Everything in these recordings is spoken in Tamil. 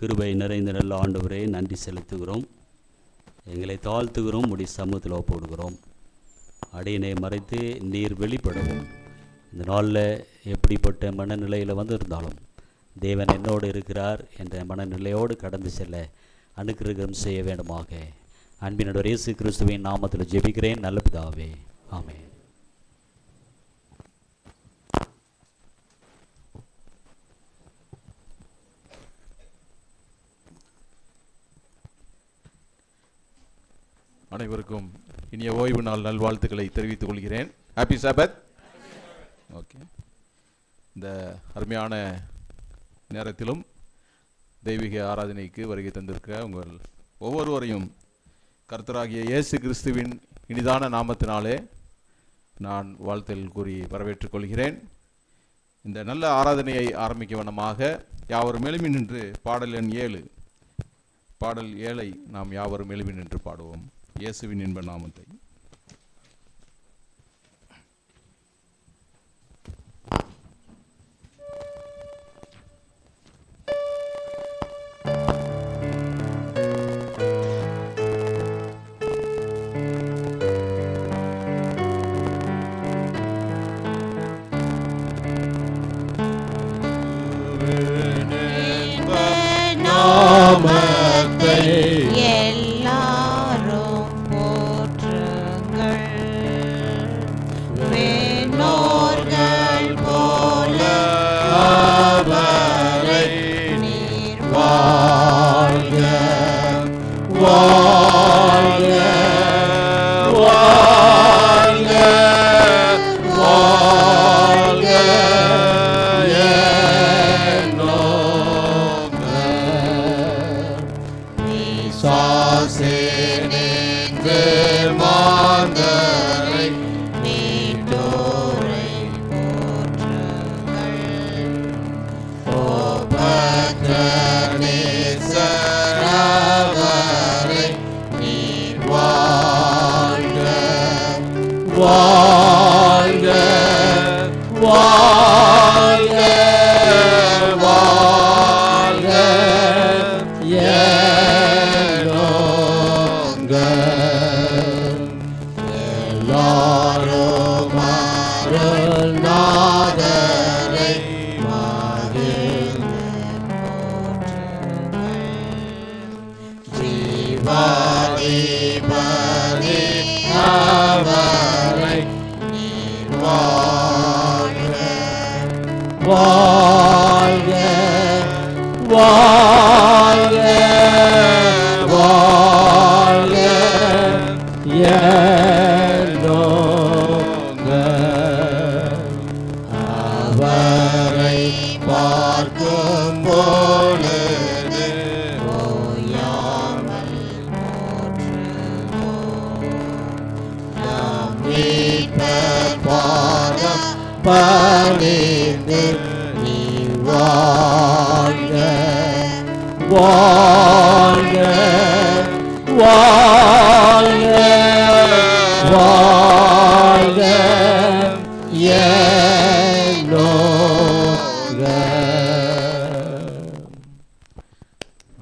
கிருபை நிறைந்த நல்ல ஆண்டவரே, நன்றி செலுத்துகிறோம். எங்களை தாழ்த்துகிறோம், உடைய சமூகத்தில் ஒப்புவிடுகிறோம். அடியினை மறைத்து நீர் வெளிப்படவும். இந்த நாளில் எப்படிப்பட்ட மனநிலையில் இருந்தாலும் தேவன் என்னோடு இருக்கிறார் என்ற மனநிலையோடு கடந்து செல்ல அனுக்கிரகம் செய்ய வேண்டுமாக அன்பினோட இயேசு கிறிஸ்துவின் நாமத்தில் ஜெபிக்கிறேன் நல்ல பிதாவே, ஆமென். அனைவருக்கும் இனிய ஓய்வு நாள் நல்வாழ்த்துக்களை தெரிவித்துக் கொள்கிறேன். ஹாப்பி சாபத். ஓகே, இந்த அருமையான நேரத்திலும் தெய்வீக ஆராதனைக்கு வருகை தந்திருக்கிற உங்கள் ஒவ்வொருவரையும் கர்த்தராகிய இயேசு கிறிஸ்துவின் இனிதான நாமத்தினாலே நான் வாழ்த்தல் கூறி வரவேற்றுக் கொள்கிறேன். இந்த நல்ல ஆராதனையை ஆரம்பிக்க வண்ணமாக யாவரும் எழும்பி நின்று பாடல் எண் 7 பாடல் 7 நாம் யாவரும் எழும்பி நின்று பாடுவோம். இயேசுவின் இன்ப நாமத்தை.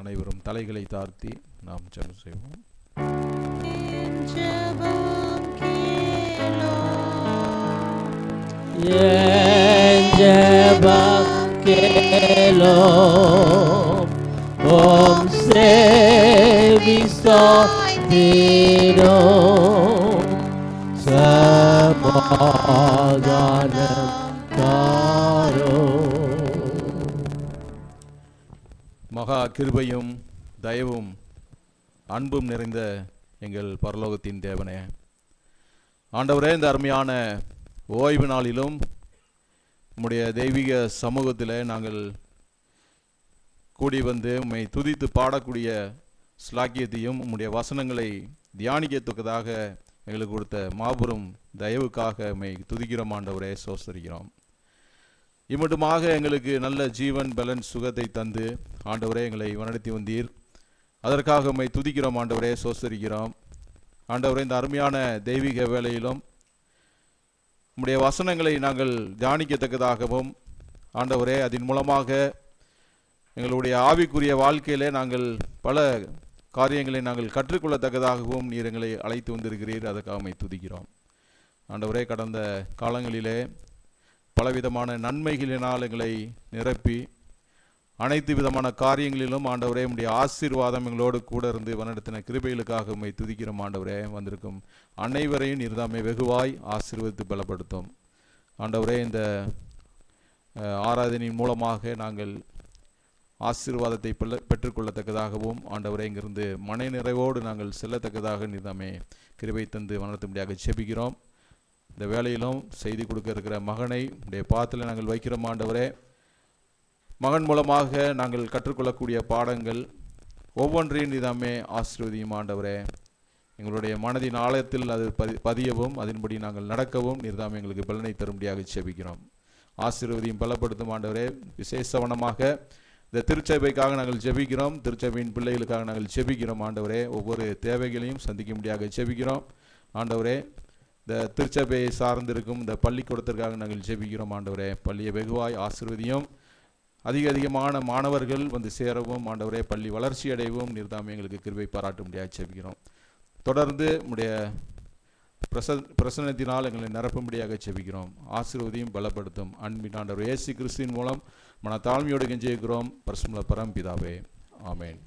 அனைவரும் தலைகளை தாழ்த்தி நாம் ஜெபம் செய்வோம். Om sevi sotiro samadanam taro. மகா கிருபையும் தயவும் அன்பும் நிறைந்த எங்கள் பரலோகத்தின் தேவனே, ஆண்டவரே, இந்த அருமையான ஓய்வு நாளிலும் உம்முடைய தெய்வீக சமூகத்தில் நாங்கள் கூடி வந்து உம்மை துதித்து பாடக்கூடிய ஸ்லாக்கியத்தையும் உம்முடைய வசனங்களை தியானிக்கத்தக்கதாக எங்களுக்கு கொடுத்த மாபெரும் தயவுக்காக உம்மை துதிக்கிறோம் ஆண்டவரே, சோஸ்தரிக்கிறோம். இம்மட்டுமாக எங்களுக்கு நல்ல ஜீவன் பலன் சுகத்தை தந்து ஆண்டவரே எங்களை வழிநடத்தி வந்தீர். அதற்காக உம்மை துதிக்கிறோம் ஆண்டவரே, சோஸ்தரிக்கிறோம். ஆண்டவரே, இந்த அருமையான தெய்வீக வேளையிலும் உம்முடைய வசனங்களை நாங்கள் தியானிக்கத்தக்கதாகவும் ஆண்டவரே, அதன் மூலமாக எங்களுடைய ஆவிக்குரிய வாழ்க்கையிலே நாங்கள் பல காரியங்களை நாங்கள் கற்றுக்கொள்ளத்தக்கதாகவும் நீர் எங்களை அழைத்து வந்திருக்கிறீர். அதற்காக உம்மை துதிக்கிறோம் ஆண்டவரே. கடந்த காலங்களிலே பலவிதமான நன்மைகளினால் எங்களை நிரப்பி அனைத்து விதமான காரியங்களிலும் ஆண்டவரே உம்முடைய ஆசீர்வாதம் எங்களோடு கூட இருந்து வழிநடத்தின கிருபைகளுக்காக உம்மை துதிக்கிறோம் ஆண்டவரே. வந்திருக்கும் அனைவரையும் நீர் தாமே வெகுவாய் ஆசீர்வதித்து பலப்படுத்தும் ஆண்டவரே. இந்த ஆராதனையின் மூலமாக நாங்கள் ஆசீர்வாதத்தை பெற்றுக்கொள்ளத்தக்கதாகவும் ஆண்டவரே இங்கிருந்து மன நிறைவோடு நாங்கள் செல்லத்தக்கதாக நீர் தாமே கிருபை தந்து வழிநடத்தும்படியாக செபிக்கிறோம். இந்த வேளையிலும் செய்தி கொடுக்க இருக்கிற மகனை உடைய பாதத்தில் நாங்கள் வைக்கிறோம் ஆண்டவரே. மகன் மூலமாக நாங்கள் கற்றுக்கொள்ளக்கூடிய பாடங்கள் ஒவ்வொன்றையும் நீதாமே ஆசீர்வதியும் ஆண்டவரே. எங்களுடைய மனதின் ஆழத்தில் அது பதியவும் அதன்படி நாங்கள் நடக்கவும் நீர்தாமே எங்களுக்கு பலனை தரும்படியாக செபிக்கிறோம். ஆசீர்வதியும் பலப்படுத்தும் ஆண்டவரே. விசேஷவனமாக இந்த திருச்சபைக்காக நாங்கள் ஜெபிக்கிறோம். திருச்சபையின் பிள்ளைகளுக்காக நாங்கள் ஜெபிக்கிறோம் ஆண்டவரே. ஒவ்வொரு தேவைகளையும் சந்திக்கும்படியாக ஜெபிக்கிறோம் ஆண்டவரே. இந்த திருச்சபையை சார்ந்திருக்கும் இந்த பள்ளிக்கூடத்திற்காக நாங்கள் ஜெபிக்கிறோம் ஆண்டவரே. பள்ளியை வெகுவாய் ஆசீர்வதியும். அதிகமான மாணவர்கள் வந்து சேரவும் ஆண்டவரே, பள்ளி வளர்ச்சி அடையவும் நீர்தாமே எங்களுக்கு கிருபை பாராட்டும்படியாக ஜெபிக்கிறோம். தொடர்ந்து உம்முடைய பிரசன்னத்தினால் எங்களை நிரப்பும்படியாக ஜெபிக்கிறோம். ஆசீர்வதியும் பலப்படுத்தும் அன்பின் ஆண்டவர் இயேசு கிறிஸ்துவின் மூலம் மனத்தாழ்மையோடு கெஞ்சுகிறோம் பரிசுத்த பரம்பிதாவே, ஆமென்.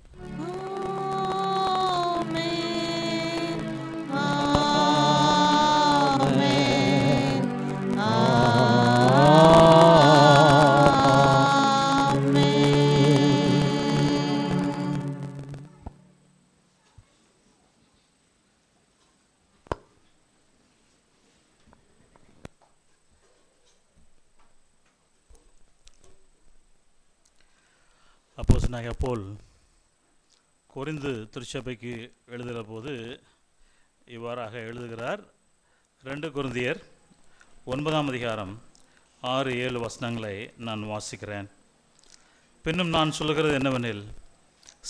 அப்போஸ்தலனாகிய பவுல் கொரிந்து திருச்சபைக்கு எழுதுகிற போது இவ்வாறாக எழுதுகிறார். 2 கொரிந்தியர் 9ஆம் அதிகாரம் 6-7 வசனங்களை நான் வாசிக்கிறேன். பின்னும் நான் சொல்லுகிறது என்னவெனில்,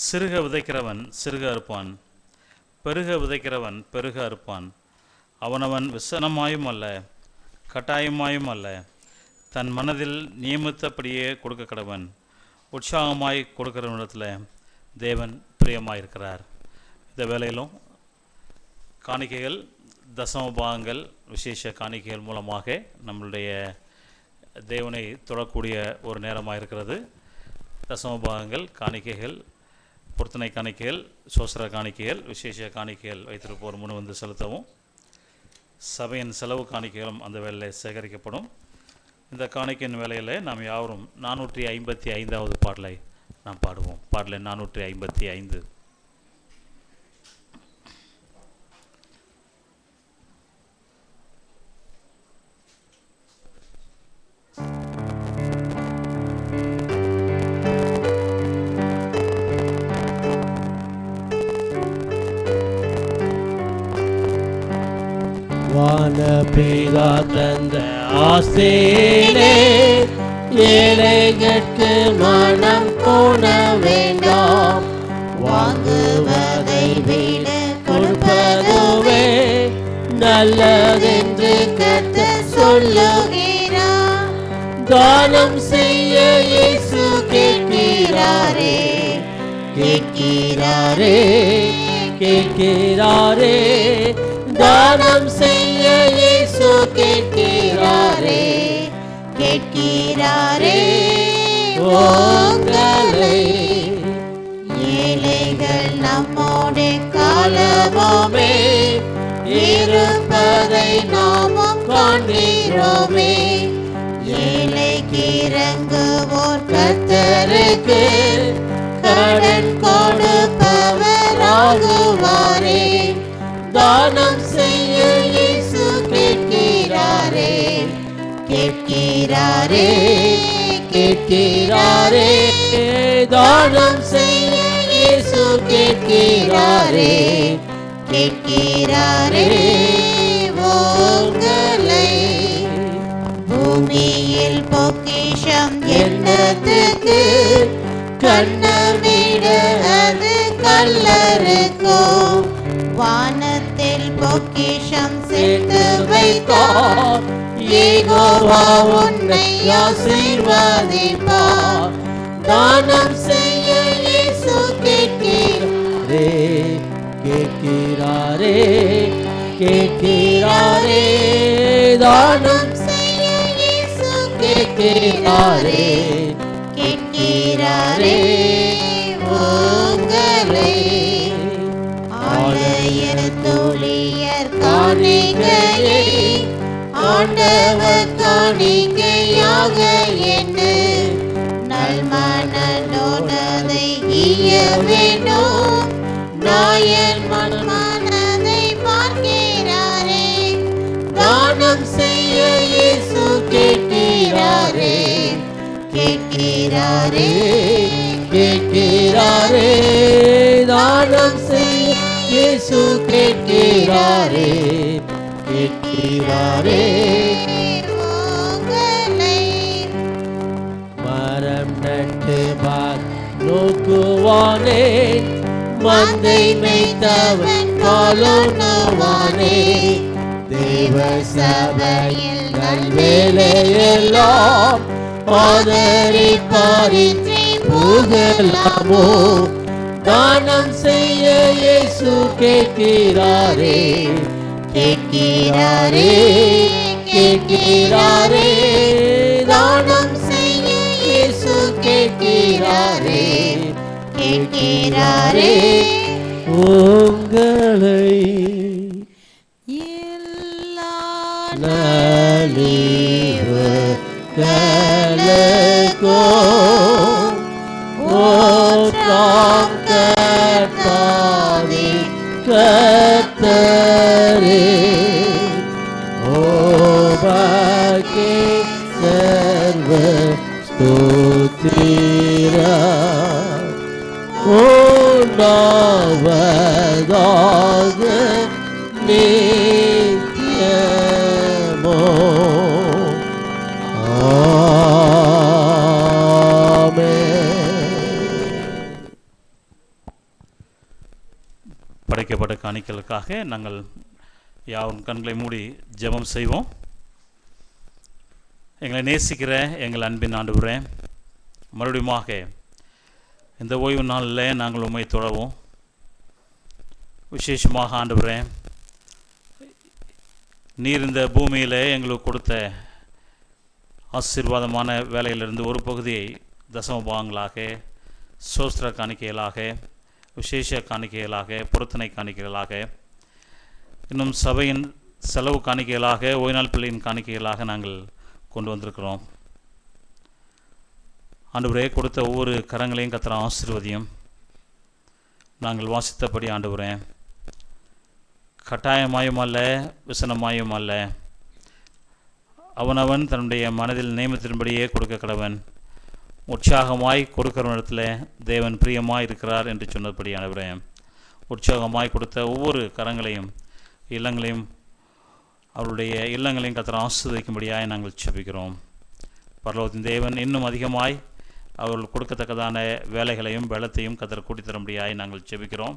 சிறுக விதைக்கிறவன் சிறுக அறுப்பான், பெருக விதைக்கிறவன் பெருக அறுப்பான். அவனவன் விசனமாயும் அல்ல கட்டாயமாயும் அல்ல, தன் மனதில் நியமித்தபடியே கொடுக்க கடவன். உற்சாகமாய் கொடுக்கிறவனிடத்தில் தேவன் பிரியமாயிருக்கிறார். இந்த வேளையிலும் காணிக்கைகள், தசம பாகங்கள், விசேஷ காணிக்கைகள் மூலமாக நம்மளுடைய தேவனை தொடக்கூடிய ஒரு நேரமாக இருக்கிறது. தசம பாகங்கள், காணிக்கைகள், பொருத்தனை காணிக்கைகள், சோசர காணிக்கைகள், விசேஷ காணிக்கைகள் வைத்திருப்போர் முன் வந்து செலுத்தவும். சபையின் செலவு காணிக்கைகளும் அந்த வேளையில் சேகரிக்கப்படும். இந்த காணிக்கையின் வேளையில் நாம் யாவரும் 455வது பாடலை நாம் பாடுவோம். பாடலை 455. வானபிதா தந்த ஆசையிலே ஏழைகட்கு மனம் கோண வேண்டாம். வாங்குவதை விட கொடுப்பதுவே நல்லதென்று கர்த்தர் சொல்லுகிறார். தானம் செய்ய இயேசு கேட்கிறாரே, கேட்கிறாரே, கேட்கிறாரே. தானம் செய்ய இயேசு கேட்கிறாரே, கேட்கிறாரே. உங்களை ஏழைகள் நம்மோடு காலமாமே இருப்பதை நாமும் காண்கிறோமே. ஏழைக்கு இறங்குவோர் கர்த்தருக்கு கடன் கொடுப்பவராகுவாரே. தானம் செய்ய இயேசு கேட்கிறாரே, கேட்கிறாரே, கேட்கிறாரே. தானம் செய்ய இயேசு கேட்கிறாரே, கேட்கிறாரே. உங்களை பூமியில் பொக்கிஷம் என்னத்துக்கு, கண்ணமிட அது கல்லறுக்கும். வானத்தில் பொக்கிஷம் சேர்த்து வைத்தார், யெகோவா உன்னை ஆசீர்வதிப்பார். தானம் செய்ய இயேசு கேட்கிறாரே, கேட்கிறாரே, கேட்கிறாரே. தானம் செய்ய இயேசு கேட்கிறாரே, கேட்கிறாரே. உங்களை ஆலய தோழியர் காணிக்கையை ஆண்டவர் காணிக்கையாக எண்ணு. நல்மனதோடதை ஈய வேணும், நாயன் மனதை பார்க்கிறாரே. தானம் செய்ய இயேசு கேட்கிறாரே, கேட்கிறாரே, கேட்கிறாரே. தானம் செய்ய இயேசு கேட்கிறாரே, கேட்கிறாரே. மரம் நட்டு பார் நோக்குவானே, மந்தை மேய்த்தவன் காலோனுவானே. தேவ சபையில் நல்வேலையெல்லாம் ஆதரிப்பாரின்றி புகழாமோ. தானம் செய்ய இயேசு கேட்கிறாரே, கேட்கிறாரே, கேட்கிறாரே. தானம் செய்ய இயேசு கேட்கிறாரே, கேட்கிறாரே. உங்களை எல்லா நலிவுகளுக்கும் ஓற்றாம் கர்த்தாவே கர்த்தரே. ஓபாக்கே சர்வ ஸ்தோத்திரா உண்டாவதாக நித்தியமோ. படைக்கப்பட்ட காணிக்கைகளுக்காக நாங்கள் யாரும் கண்களை மூடி ஜெபம் செய்வோம். எங்களை நேசிக்கிற எங்கள் அன்பின் ஆண்டவரே, மறுபடியுமாக இந்த ஓய்வு நாளில் நாங்கள் உம்மை தொழவும். விசேஷமாக ஆண்டவரே, நீர் இந்த பூமியில் எங்களுக்கு கொடுத்த ஆசீர்வாதமான வேலையிலிருந்து ஒரு பகுதியை தசம பாகங்களாக, சோஸ்திர காணிக்கைகளாக, விசேஷ காணிக்கைகளாக, பொருத்தனை காணிக்கைகளாக, இன்னும் சபையின் செலவு காணிக்கைகளாக, ஓய்நாள் பிள்ளையின் காணிக்கைகளாக நாங்கள் கொண்டு வந்திருக்கிறோம். ஆண்டவரே, கொடுத்த ஒவ்வொரு கரங்களையும் கர்த்தர் ஆசீர்வதியும். நாங்கள் வாசித்தபடி ஆண்டவரே, கட்டாயமாயும் அல்ல, விசனமாயும் அல்ல, அவனவன் தன்னுடைய மனதில் நியமத்தின்படியே கொடுக்க கடவன். உற்சாகமாய் கொடுக்கிறவனிடத்தில் தேவன் பிரியமாய் இருக்கிறார் என்று சொன்னபடி ஆண்டவரே, உற்சாகமாய் கொடுத்த ஒவ்வொரு கரங்களையும் இல்லங்களையும் அவருடைய இல்லங்களையும் கர்த்தர் ஆசீர்வதிக்கும்படியாய் நாங்கள் ஜெபிக்கிறோம். பரலோகத்தின் தேவன் இன்னும் அதிகமாய் அவர்கள் கொடுக்கத்தக்கதான வேலைகளையும் பலத்தையும் கர்த்தர் கூட்டி தரும்படியாய் நாங்கள் ஜெபிக்கிறோம்.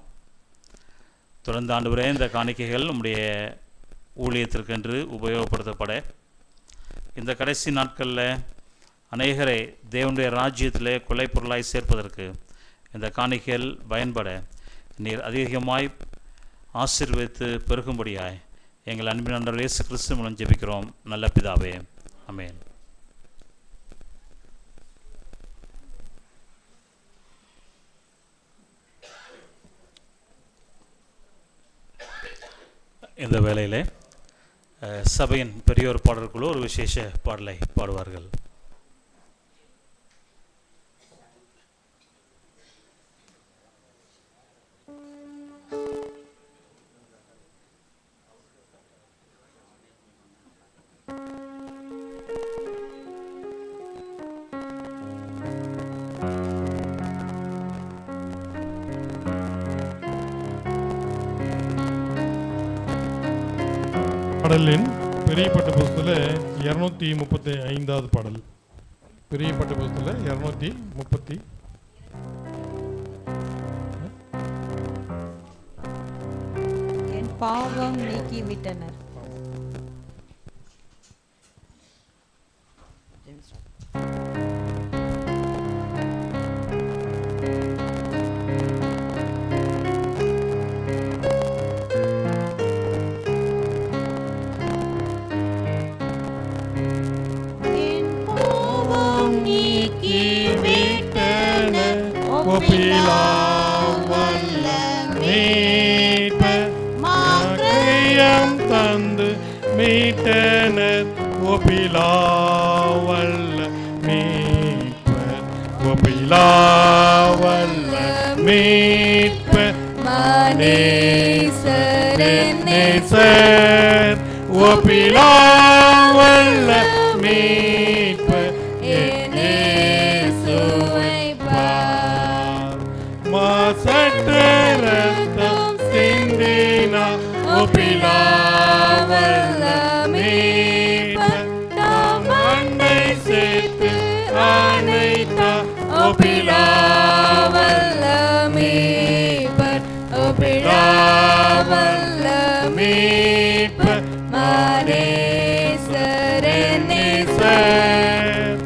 தொடர்ந்து ஆண்டவரே, இந்த காணிக்கைகள் நம்முடைய ஊழியத்திற்கென்று உபயோகப்படுத்தப்பட, இந்த கடைசி நாட்களில் அநேகரை தேவனுடைய ராஜ்யத்திலே கொலை பொருளாய் சேர்ப்பதற்கு இந்த காணிக்கைகள் பயன்பட நீர் அதிகமாய் ஆசீர்வதித்து பெருகும்படியாய் எங்கள் அன்பின் ஆண்டவர் இயேசு கிறிஸ்து மூலம் ஜெபிக்கிறோம் நல்ல பிதாவே, ஆமென். இந்த வேளையிலே சபையின் பெரியோர் பாடல்குழு ஒரு விசேஷ பாடலை பாடுவார்கள். பாடலின் பெரிய பட்டு புஸ்தகத்தில் 235வது பாடல். பெரிய பட்டு புஸ்தகத்தில் 230. என் பாவம் நீக்கி விட்டனர். தந்து மீட்டனர் ஒப்பிலாவல்ல மீட்பர், ஒப்பிலாவல்ல மீட்பர் நேசர், ஒப்பிலாவல்ல மீட்பர் இயேசுவை பார். மாசற்ற ரத்தம் சிந்தினார் ஒப்பிலாவல்ல மீட்பர், தாம் அன்பை சேர்த்து அணைத்தார் ஒப்பிலாவல்ல மீட்பர், ஒப்பிலாவல்ல மீட்பர் நேசர்,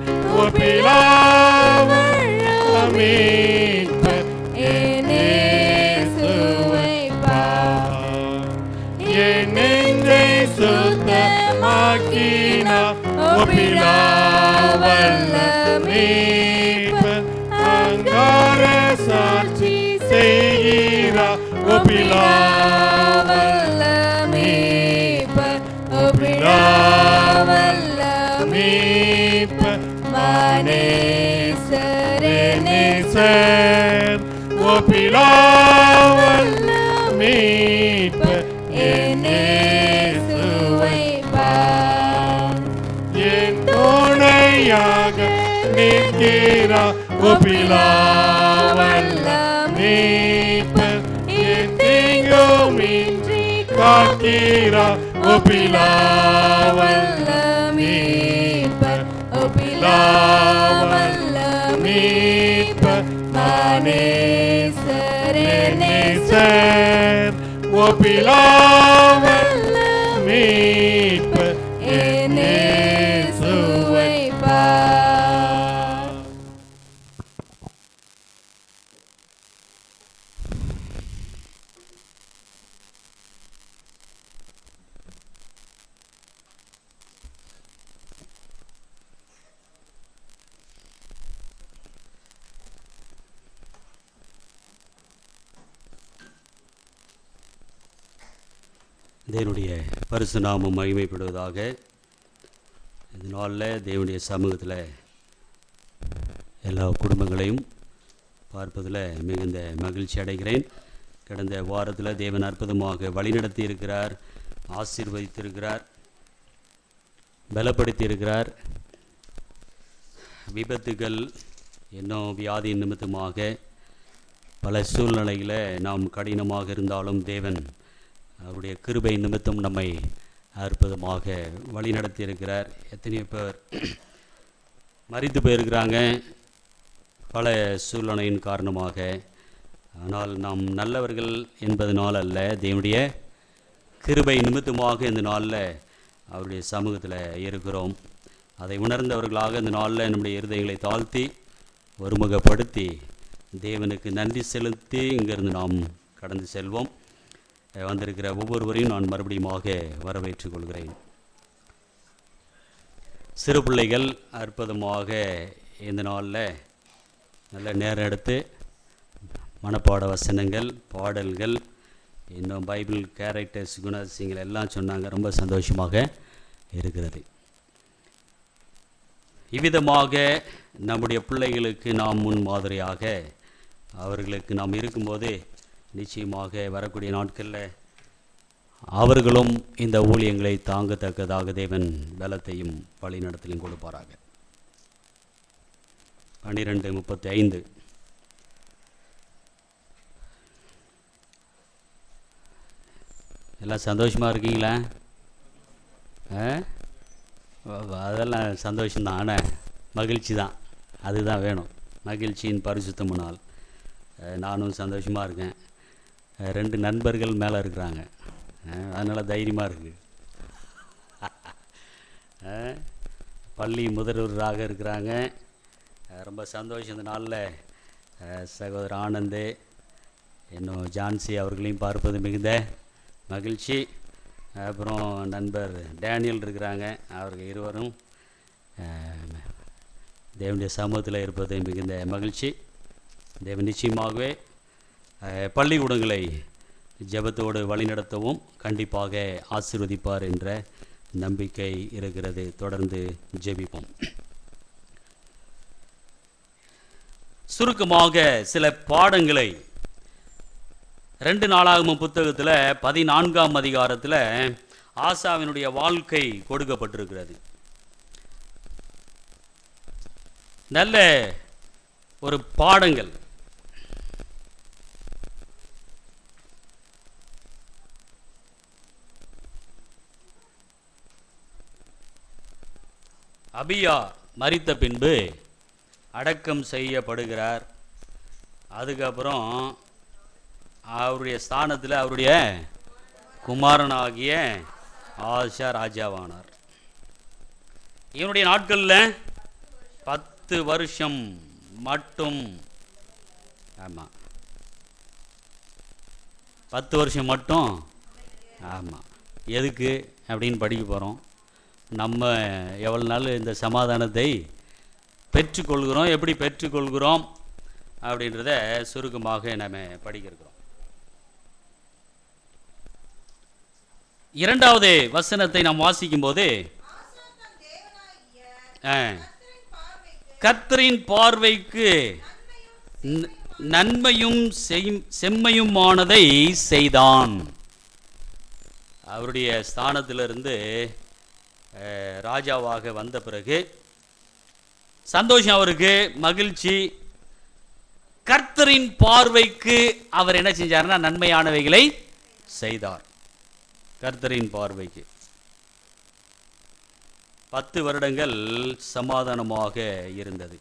ஒப்பிலாவல்ல மீட்பர் இயேசுவை பார். என் நெஞ்சை சுத்தமாக்கினார் ஒப்பிலாவல்ல மீட்பர், அங்கார சாட்சி செய்கிறார் ஒப்பிலாவல்ல மீட்பர், ஒப்பிலாவல்ல மீட்பர் நேசர், ஒப்பிலாவல்ல மீட்பர் இயேசுவை பார். என் துணையாக நிற்கிறார் ஒப்பிலாவல்ல மீட்பர், என் தீங்குமின்றி காக்கிறார் ஒப்பிலாவல்ல மீட்பர், ஒப்பிலாவல்ல மீட்பர் நேசர், ஒப்பிலாவல்ல மீட்பர் இயேசுவை பார். தேவனுடைய பரிசு நாமம் மகிமைப்படுவதாக. இந்த நாளில் தேவனுடைய சமூகத்தில் எல்லா குடும்பங்களையும் பார்ப்பதில் மிகுந்த மகிழ்ச்சி அடைகிறேன். கடந்த வாரத்தில் தேவன் அற்புதமாக வழிநடத்தி இருக்கிறார், ஆசீர்வதித்திருக்கிறார், பலப்படுத்தி இருக்கிறார். விபத்துகள் இன்னும் வியாதியின் நிமித்தமாக பல சூழ்நிலையில் நாம் கடினமாக இருந்தாலும் தேவன் அவருடைய கிருபை நிமித்தம் நம்மை அற்புதமாக வழிநடத்தி இருக்கிறார். எத்தனையோ பேர் மரித்து போயிருக்கிறாங்க பல சூழ்நிலையின் காரணமாக. ஆனால் நாம் நல்லவர்கள் என்பதனால் அல்ல, தேவனுடைய கிருபை நிமித்தமாக இந்த நாளில் அவருடைய சமூகத்தில் இருக்கிறோம். அதை உணர்ந்தவர்களாக இந்த நாளில் நம்முடைய இருதயங்களை தாழ்த்தி ஒருமுகப்படுத்தி தேவனுக்கு நன்றி செலுத்தி இங்கிருந்து நாம் கடந்து செல்வோம். வந்திருக்கிற ஒவ்வொருவரையும் நான் மறுபடியுமாக வரவேற்றுக் கொள்கிறேன். சிறு பிள்ளைகள் அற்புதமாக இந்த நாளில் நல்ல நேரம் எடுத்து மனப்பாட வசனங்கள், பாடல்கள், இன்னும் பைபிள் கேரக்டர்ஸ், குணாதிசயங்கள் எல்லாம் சொன்னாங்க. ரொம்ப சந்தோஷமாக இருக்கிறது. இவ்விதமாக நம்முடைய பிள்ளைகளுக்கு நாம் முன் மாதிரியாக அவர்களுக்கு நாம் இருக்கும்போது நிச்சயமாக வரக்கூடிய நாட்களில் அவர்களும் இந்த ஊழியங்களை தாங்கத்தக்கதாக தேவன் பலத்தையும் வழிநடத்தலையும் கொடுப்பாராக. 12:35 எல்லாம் சந்தோஷமாக இருக்கீங்களா? அதெல்லாம் சந்தோஷம்தான், ஆனால் மகிழ்ச்சி தான், அதுதான் வேணும். மகிழ்ச்சியின் பரிசுத்தம் நாள். நானும் சந்தோஷமாக இருக்கேன். 2 நண்பர்கள் மேலே இருக்கிறாங்க, அதனால் தைரியமாக இருக்குது. பள்ளி முதல்வராக இருக்கிறாங்க, ரொம்ப சந்தோஷம். இந்த நாளில் சகோதரர் ஆனந்து இன்னும் ஜான்சி அவர்களையும் பார்ப்பது மிகுந்த மகிழ்ச்சி. அப்புறம் நண்பர் டேனியல் இருக்கிறாங்க, அவர்கள் இருவரும் தேவனுடைய சமூகத்தில் இருப்பது மிகுந்த மகிழ்ச்சி. தேவன் நிச்சயமாகவே பள்ளிக்கூடங்களை ஜெபத்தோடு வழிநடத்தவும் கண்டிப்பாக ஆசீர்வதிப்பார் என்ற நம்பிக்கை இருக்கிறது. தொடர்ந்து ஜெபிப்போம். சுருக்கமாக சில பாடங்களை 2 நாளாகமம் புத்தகத்தில் 14ஆம் அதிகாரத்தில் ஆசாவினுடைய வாழ்க்கை கொடுக்கப்பட்டிருக்கிறது. நல்ல ஒரு பாடங்கள். அபியா மரித்த பின்பு அடக்கம் செய்யப்படுகிறார். அதுக்கப்புறம் அவருடைய ஸ்தானத்தில் அவருடைய குமாரனாகிய ஆசா ராஜாவானார். இவனுடைய நாட்களில் 10 வருஷம் மட்டும், ஆமாம் 10 வருஷம் மட்டும், ஆமாம். எதுக்கு அப்படின்னு படிக்க போகிறோம். நம்ம எவ்வளோ நாள் இந்த சமாதானத்தை பெற்றுக்கொள்கிறோம், எப்படி பெற்றுக்கொள்கிறோம் அப்படின்றத சுருக்கமாக நம்ம படிக்கிறோம். 2வது வசனத்தை நாம் வாசிக்கும் போது, கர்த்தரின் பார்வைக்கு நன்மையும் செம்மையுமானதை செய்தான். அவருடைய ஸ்தானத்திலிருந்து ராஜாவாக வந்த பிறகு சந்தோஷம், அவருக்கு மகிழ்ச்சி. கர்த்தரின் பார்வைக்கு அவர் என்ன செஞ்சார்னா நன்மையானவைகளை செய்தார். கர்த்தரின் பார்வைக்கு 10 வருடங்கள் சமாதானமாக இருந்தது.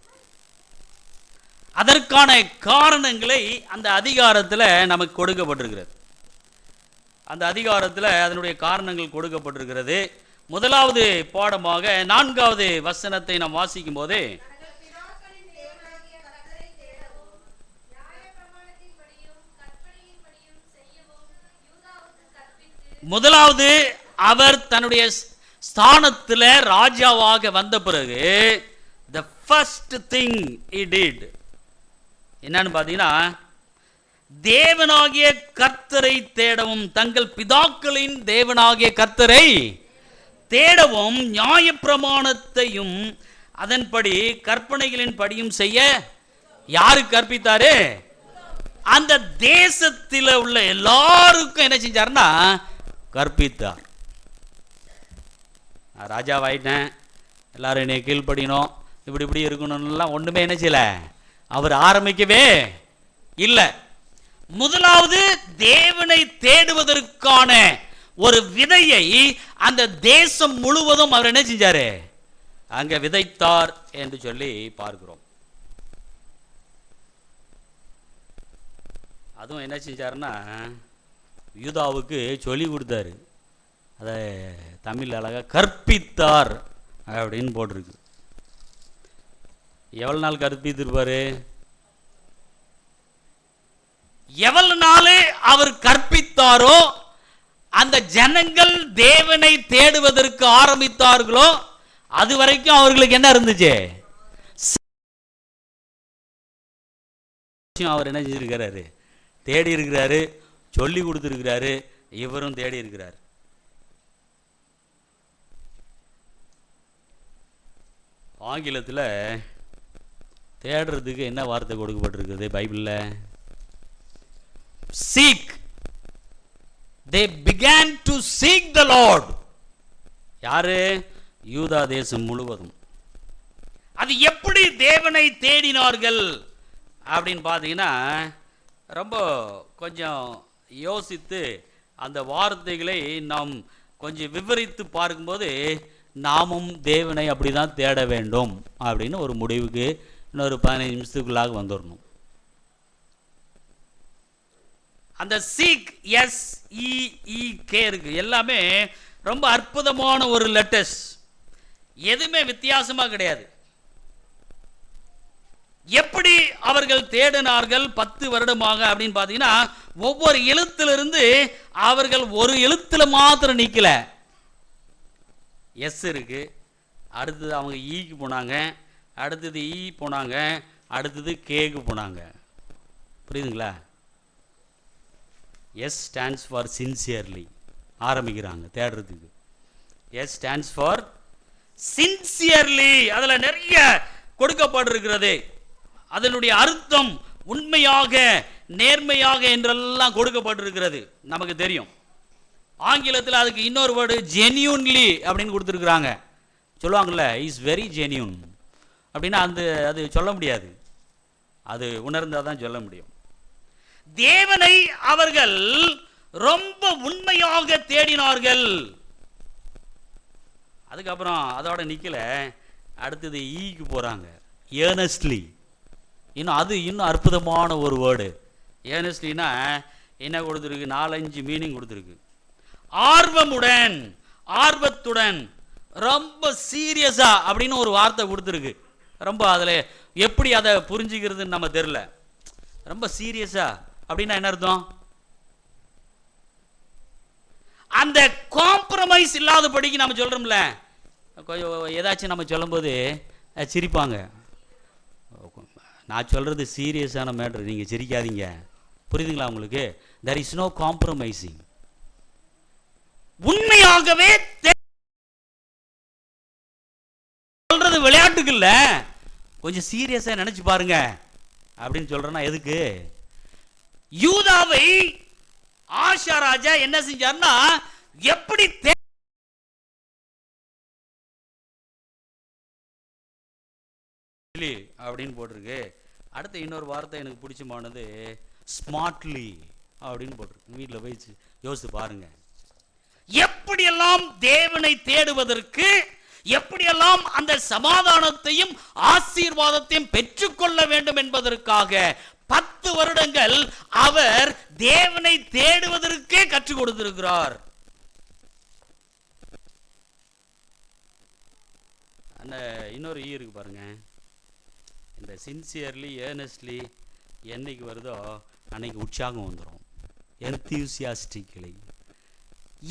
அதற்கான காரணங்களை அந்த அதிகாரத்தில் நமக்கு கொடுக்கப்பட்டிருக்கிறது. அந்த அதிகாரத்தில் அதனுடைய காரணங்கள் கொடுக்கப்பட்டிருக்கிறது. முதலாவது பாடமாக 4வது வசனத்தை நாம் வாசிக்கும் போது, முதலாவது அவர் தன்னுடைய ஸ்தானத்தில் ராஜாவாக வந்த பிறகு the first thing he did என்னன்னு பார்த்தீங்கன்னா, தேவனாகிய கர்த்தரை தேடவும், தங்கள் பிதாக்களின் தேவனாகிய கர்த்தரை தேடவும், நியாயப்பிரமாணத்தையும் அதன்படி கற்பனைகளின் படியும் செய்ய யாரு கற்பித்தாரு? அந்த தேசத்தில் உள்ள எல்லாருக்கும் என்ன செஞ்சாருன்னா கற்பித்தார். ராஜாவாயிட்டேன், எல்லாரும் என்னை கீழ்ப்படியணும், இப்படி இப்படி இருக்கணும்லாம் ஒன்றுமே என்ன செய்யல அவர் ஆரம்பிக்கவே இல்லை. முதலாவது தேவனை தேடுவதற்கான ஒரு விதையை அந்த தேசம் முழுவதும் அவர் என்ன செஞ்சாரு? அங்க விதைத்தார் என்று சொல்லி பார்க்கிறோம். அதுவும் என்ன செஞ்சாருன்னா யூதாவுக்கு சொல்லி கொடுத்தாரு. அதை தமிழ் அழகா கற்பித்தார் அப்படின்னு போட்டிருக்கு. எவ்வளவு நாள் கற்பித்திருப்பாரு? எவ்வளவு நாள் அவர் கற்பித்தாரோ, அந்த ஜனங்கள் தேவனை தேடுவதற்கு ஆரம்பித்தார்களோ அது வரைக்கும் அவர்களுக்கு என்ன இருந்துச்சு? அவர் என்ன செஞ்சிருக்கிறாரு? தேடி இருக்கிறாரு, சொல்லி கொடுத்துருக்கிறாரு, இவரும் தேடி இருக்கிறார். ஆங்கிலத்தில் தேடுறதுக்கு என்ன வார்த்தை கொடுக்கப்பட்டிருக்குது பைபிளில்? seek. They began to seek the Lord. யாரு? யூதா தேசம் முழுவதும். அது எப்படி தேவனை தேடினார்கள் அப்படின்னு பார்த்தீங்கன்னா, ரொம்ப கொஞ்சம் யோசித்து அந்த வார்த்தைகளை நாம் கொஞ்சம் விவரித்து பார்க்கும்போது நாமும் தேவனை அப்படி தான் தேட வேண்டும் அப்படின்னு ஒரு முடிவுக்கு இன்னொரு 15 நிமிஷத்துக்குள்ளாக வந்துடணும். அந்த சீக் SEEK இருக்கு, எல்லாமே ரொம்ப அற்புதமான ஒரு லெட்டர்ஸ், எதுவுமே வித்தியாசமாக கிடையாது. எப்படி அவர்கள் தேடினார்கள் 10 வருடமாக அப்படின்னு பார்த்தீங்கன்னா, ஒவ்வொரு எழுத்திலிருந்து அவர்கள் ஒரு எழுத்துல மாத்திரம் நிற்கல. எஸ் இருக்கு, அடுத்தது அவங்க ஈக்கு போனாங்க, அடுத்தது இ போனாங்க, அடுத்தது கேக்கு போனாங்க. புரியுதுங்களா? எஸ் ஸ்டாண்ட்ஸ் ஃபார் சின்சியர்லி ஆரம்பிக்கிறாங்க தேடுறதுக்கு. எஸ் ஸ்டாண்ட்ஸ் ஃபார் சின்சியர்லி, அதில் நிறைய கொடுக்கப்பட்டிருக்கிறது. அதனுடைய அர்த்தம் உண்மையாக, நேர்மையாக என்றெல்லாம் கொடுக்கப்பட்டிருக்கிறது, நமக்கு தெரியும். ஆங்கிலத்தில் அதுக்கு இன்னொரு வேர்டு ஜென்யூன்லி அப்படின்னு கொடுத்துருக்குறாங்க. சொல்லுவாங்கள்ல, இஸ் வெரி ஜென்யூன் அப்படின்னா அது சொல்ல முடியாது, அது உணர்ந்தால் தான் சொல்ல முடியும். தேவனை அவர்கள் ரொம்ப உண்மையாக தேடினார்கள். அதுக்கப்புறம் அதோட நிற்கல, அடுத்தது ஈக்கு போகிறாங்க, ஏர்னஸ்ட்லி. இன்னும் அற்புதமான ஒரு வேர்டு. ஏர்னஸ்ட்லினா என்ன கொடுத்துருக்கு? 4-5 மீனிங் கொடுத்துருக்கு. ஆர்வமுடன், ஆர்வத்துடன், ரொம்ப சீரியஸா அப்படின்னு ஒரு வார்த்தை கொடுத்துருக்கு. ரொம்ப அதில் எப்படி அதை புரிஞ்சுக்கிறதுன்னு நம்ம தெரியல. ரொம்ப சீரியஸா அப்படின்னா என்ன அர்த்தம்? அந்த காம்ப்ரமைஸ் இல்லாதபடிக்கு நம்ம சொல்கிறோம்ல, ஏதாச்சும் நம்ம சொல்லும்போது சிரிப்பாங்க. நான் சொல்கிறது சீரியஸான மேட்ரு, நீங்கள் சிரிக்காதீங்க. புரியுதுங்களா உங்களுக்கு? there is no compromising. உண்மையாகவே சொல்றது விளையாட்டுக்கு இல்ல, கொஞ்சம் சீரியஸா நினைச்சு பாருங்க அப்படின்னு சொல்றேன்னா எதுக்கு? யூதாவை ஆஷா ராஜா என்ன செஞ்சார்னா, எப்படி அப்படின்னு போட்டிருக்கு. அடுத்து இன்னொரு வார்த்தை எனக்கு பிடிச்சமானது ஸ்மார்ட்லி அப்படின்னு போட்டிருக்கு. வீட்டில் போய் யோசித்து பாருங்க. எப்படியெல்லாம் தேவனை தேடுவதற்கு, எப்படியெல்லாம் அந்த சமாதானத்தையும் ஆசீர்வாதத்தையும் பெற்றுக்கொள்ள வேண்டும் என்பதற்காக 10 வருடங்கள் அவர் தேவனை தேடுவதற்கே கற்றுக் கொடுத்திருக்கிறார். அந்த இன்னொரு இருக்கு பாருங்க, இந்த சின்சியர்லி, ஏர்னஸ்ட்லி என்னைக்கு வருதோ அன்னைக்கு உற்சாகம் வந்துடும். என்தூசியாஸ்டிக்கலி.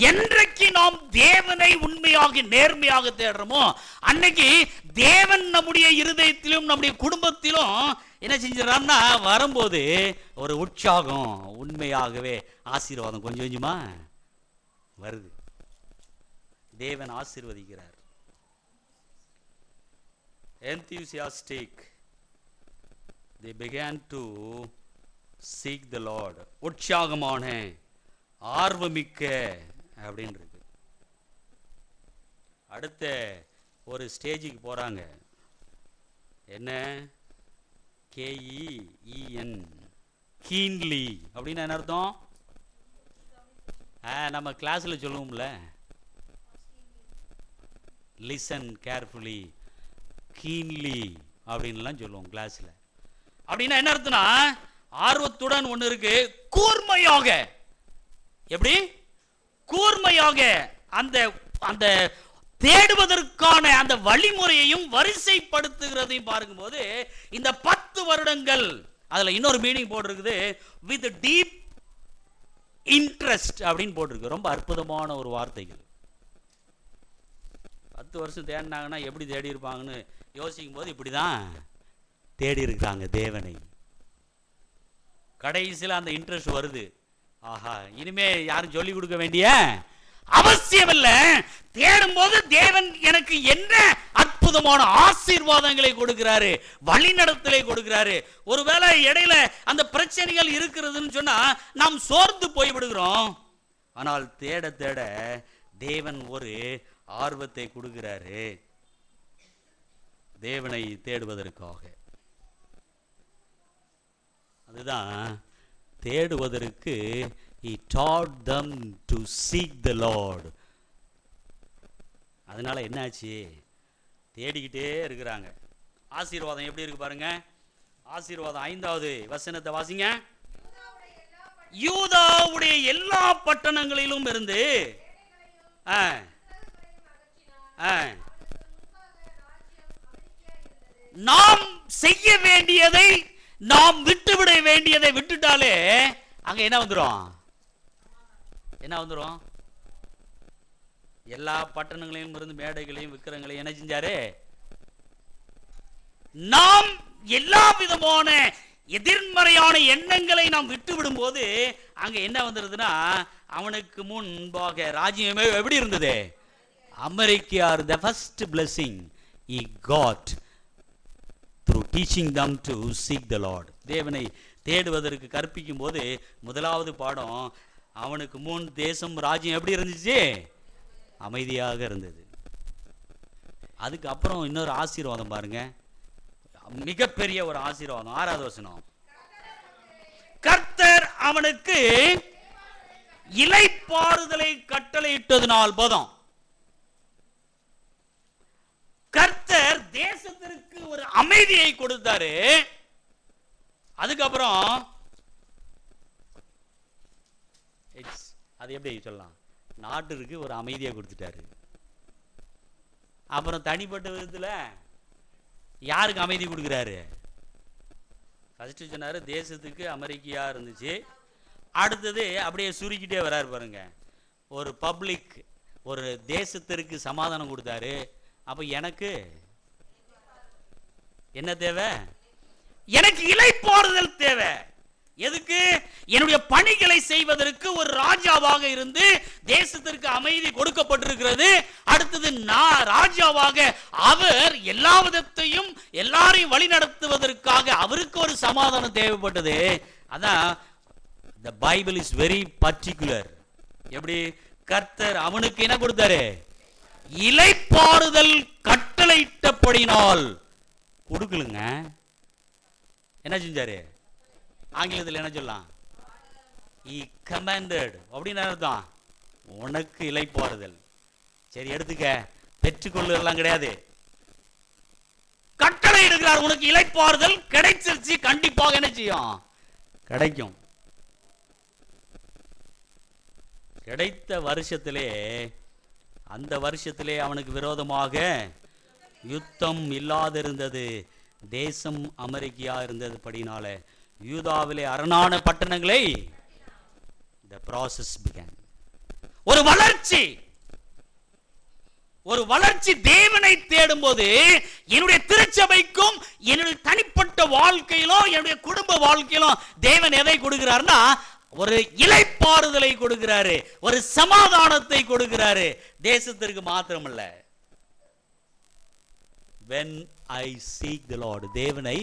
என்றைக்கு நாம் தேவனை உண்மையாக நேர்மையாக தேடுறோமோ அன்னைக்கு தேவன் நம்முடைய இருதயத்திலும் நம்முடைய குடும்பத்திலும் என்ன செஞ்சிடறான்னா, வரும்போது ஒரு உற்சாகம், உண்மையாகவே ஆசீர்வாதம் கொஞ்சம் கொஞ்சமா வருது. தேவன் ஆசீர்வதிக்கிறார். enthusiastic, they began to seek the Lord. உற்சாகமான, ஆர்வமிக்க அப்படின்னு இருக்கு. அடுத்த ஒரு ஸ்டேஜுக்கு போறாங்க. என்ன? KEEN, கீன்லி அப்படின்னு என்ன அர்த்தம்? நம்ம கிளாஸ்ல சொல்லுவோம்ல, லிசன் கேர்ஃபுல்லி, கீன்லி அப்படின்லாம் சொல்லுவோம் கிளாஸ்ல. அப்படின்னா என்ன அர்த்தம்னா, ஆர்வத்துடன் ஒன்று இருக்கு, கூர்மையாக. எப்படி? கூர்மையாக அந்த அந்த தேடுவதற்கான அந்த வழிமுறையையும் வரிசைப்படுத்துகிறதையும் பார்க்கும்போது இந்த 10 வருடங்கள் அதுல இன்னொரு மீனிங் போட்டிருக்குது, வித் டீப் இன்ட்ரெஸ்ட் அப்படின்னு போட்டிருக்கு. ரொம்ப அற்புதமான ஒரு வார்த்தைகள். 10 வருஷம் தேடினாங்கன்னா எப்படி தேடி இருப்பாங்கன்னு யோசிக்கும் போது இப்படிதான் தேடி இருக்கிறாங்க தேவனை. கடைசியில் அந்த இன்ட்ரெஸ்ட் வருது. ஆஹா, இனிமே யாரும் சொல்லி கொடுக்க வேண்டிய அவசியம் இல்லை. தேடும் போது தேவன் எனக்கு என்ன அற்புதமான ஆசீர்வாதங்களை கொடுக்கிறாரு, வழிநடத்தலை கொடுக்கிறாரு. ஒருவேளை இடையில அந்த பிரச்சனைகள் இருக்கிறதுன்னு சொன்னா நாம் சோர்ந்து போய்விடுகிறோம். ஆனால் தேட தேட தேவன் ஒரு ஆர்வத்தை கொடுக்கிறாரு தேவனை தேடுவதற்காக. அதுதான் தேடுவதற்கு he taught them to seek the Lord. அதனால என்னாச்சு, தேடிக்கிட்டே இருக்கிறாங்க. ஆசீர்வாதம் எப்படி இருக்கு பாருங்க. ஆசீர்வாதம் 5வது வசனத்தை வாசிங்க. யூதாவுடைய எல்லா பட்டணங்களிலும் இருந்து நாம் செய்ய வேண்டியதை, நாம் விட்டுவிட வேண்டியதை விட்டுட்டாலே அங்க என்ன வந்துரும்? என்ன வந்துரும்? எல்லா பட்டணங்களையும் இருந்து மேடைகளையும் விக்கிரங்களையும் என்ன செஞ்சாரு? நாம் எல்லா விதமான எதிர்மறையான எண்ணங்களை நாம் விட்டு விடும் போது அங்க என்ன வந்துருதுன்னா, அவனுக்கு முன்பாக ராஜ்யமே எப்படி இருந்தது? America. the first blessing he got through teaching them to seek the Lord. தேவனை தேடுவதற்கு கற்பிக்கும் போது முதலாவது பாடம், அவனுக்கு முன் தேசம் ராஜ்யம் எப்படி இருந்துச்சு? அமைதியாக இருந்தது. அதுக்கு அப்புறம் இன்னொரு ஆசீர்வாதம் பாருங்க, மிகப்பெரிய ஒரு ஆசீர்வாதம். 6வது வசனம், கர்த்தர் அவனுக்கு இளைப்பாறுதலை கட்டளையிட்டதினால் போதும். கர்த்தர் தேசத்திற்கு ஒரு அமைதியை கொடுத்தாரு. அதுக்கப்புறம் அது எப்படி சொல்லலாம், நாட்டிற்கு ஒரு அமைதியை கொடுத்துட்டாரு. அப்புறம் தனிப்பட்ட விதத்தில் யாருக்கு அமைதி கொடுக்குறாரு? ஃபர்ஸ்ட் சொன்னாரு தேசத்துக்கு அமெரிக்கா இருந்துச்சு. அடுத்தது அப்படியே சுருக்கிட்டே வராரு பாருங்க, ஒரு பப்ளிக், ஒரு தேசத்திற்கு சமாதானம் கொடுத்தாரு. அப்ப எனக்கு என்ன தேவை? எனக்கு இளைப்பாறுதல் தேவை. எதுக்கு? என்னுடைய பணிகளை செய்வதற்கு ஒரு ராஜாவாக இருந்து தேசத்திற்கு அமைதி கொடுக்கப்பட்டிருக்கிறது. அடுத்தது நான் ராஜாவாக, அவர் எல்லா விதத்தையும் எல்லாரையும் வழி நடத்துவதற்காக அவருக்கு ஒரு சமாதானம் தேவைப்பட்டது. அதான் the Bible is very particular. எப்படி? கர்த்தர் அவனுக்கு என்ன கொடுத்தாரு? இளைப்பாறுதல் கட்டளையிட்டபடினால் கொடுக்கலுங்க. என்ன செஞ்சாரு? ஆங்கிலத்தில் என்ன சொல்லலாம்? he commanded. அப்படின்னு அர்த்தம், உனக்கு இளைப்பாறுதல். சரி எடுத்துக்க, பெற்றுக்கொள்ளலாம் கிடையாது, கட்டளை எடுக்கிறார். உனக்கு இளைப்பாறுதல் கிடைச்சிருச்சு, கண்டிப்பாக என்ன செய்யும்? கிடைக்கும். கிடைத்த வருஷத்திலே, அந்த வருஷத்திலே அவனுக்கு விரோதமாக யுத்தம் இல்லாதிருந்தது. தேசம் அமெரிக்கா இருந்தது. படினால யூதாவிலே அரணான பட்டணங்களை the process began. ஒரு வளர்ச்சி, ஒரு வளர்ச்சி. தேவனை தேடும் போது என்னுடைய திருச்சபைக்கும் என்னுடைய தனிப்பட்ட வாழ்க்கையிலும் என்னுடைய குடும்ப வாழ்க்கையிலும் தேவன் எதை கொடுக்கிறார்னா, ஒரு இளைப்பாறுதலை கொடுக்கிறாரு, ஒரு சமாதானத்தை கொடுக்கிறாரு. தேசத்திற்கு மாத்திரமல்ல. when I seek the Lord, தேவனை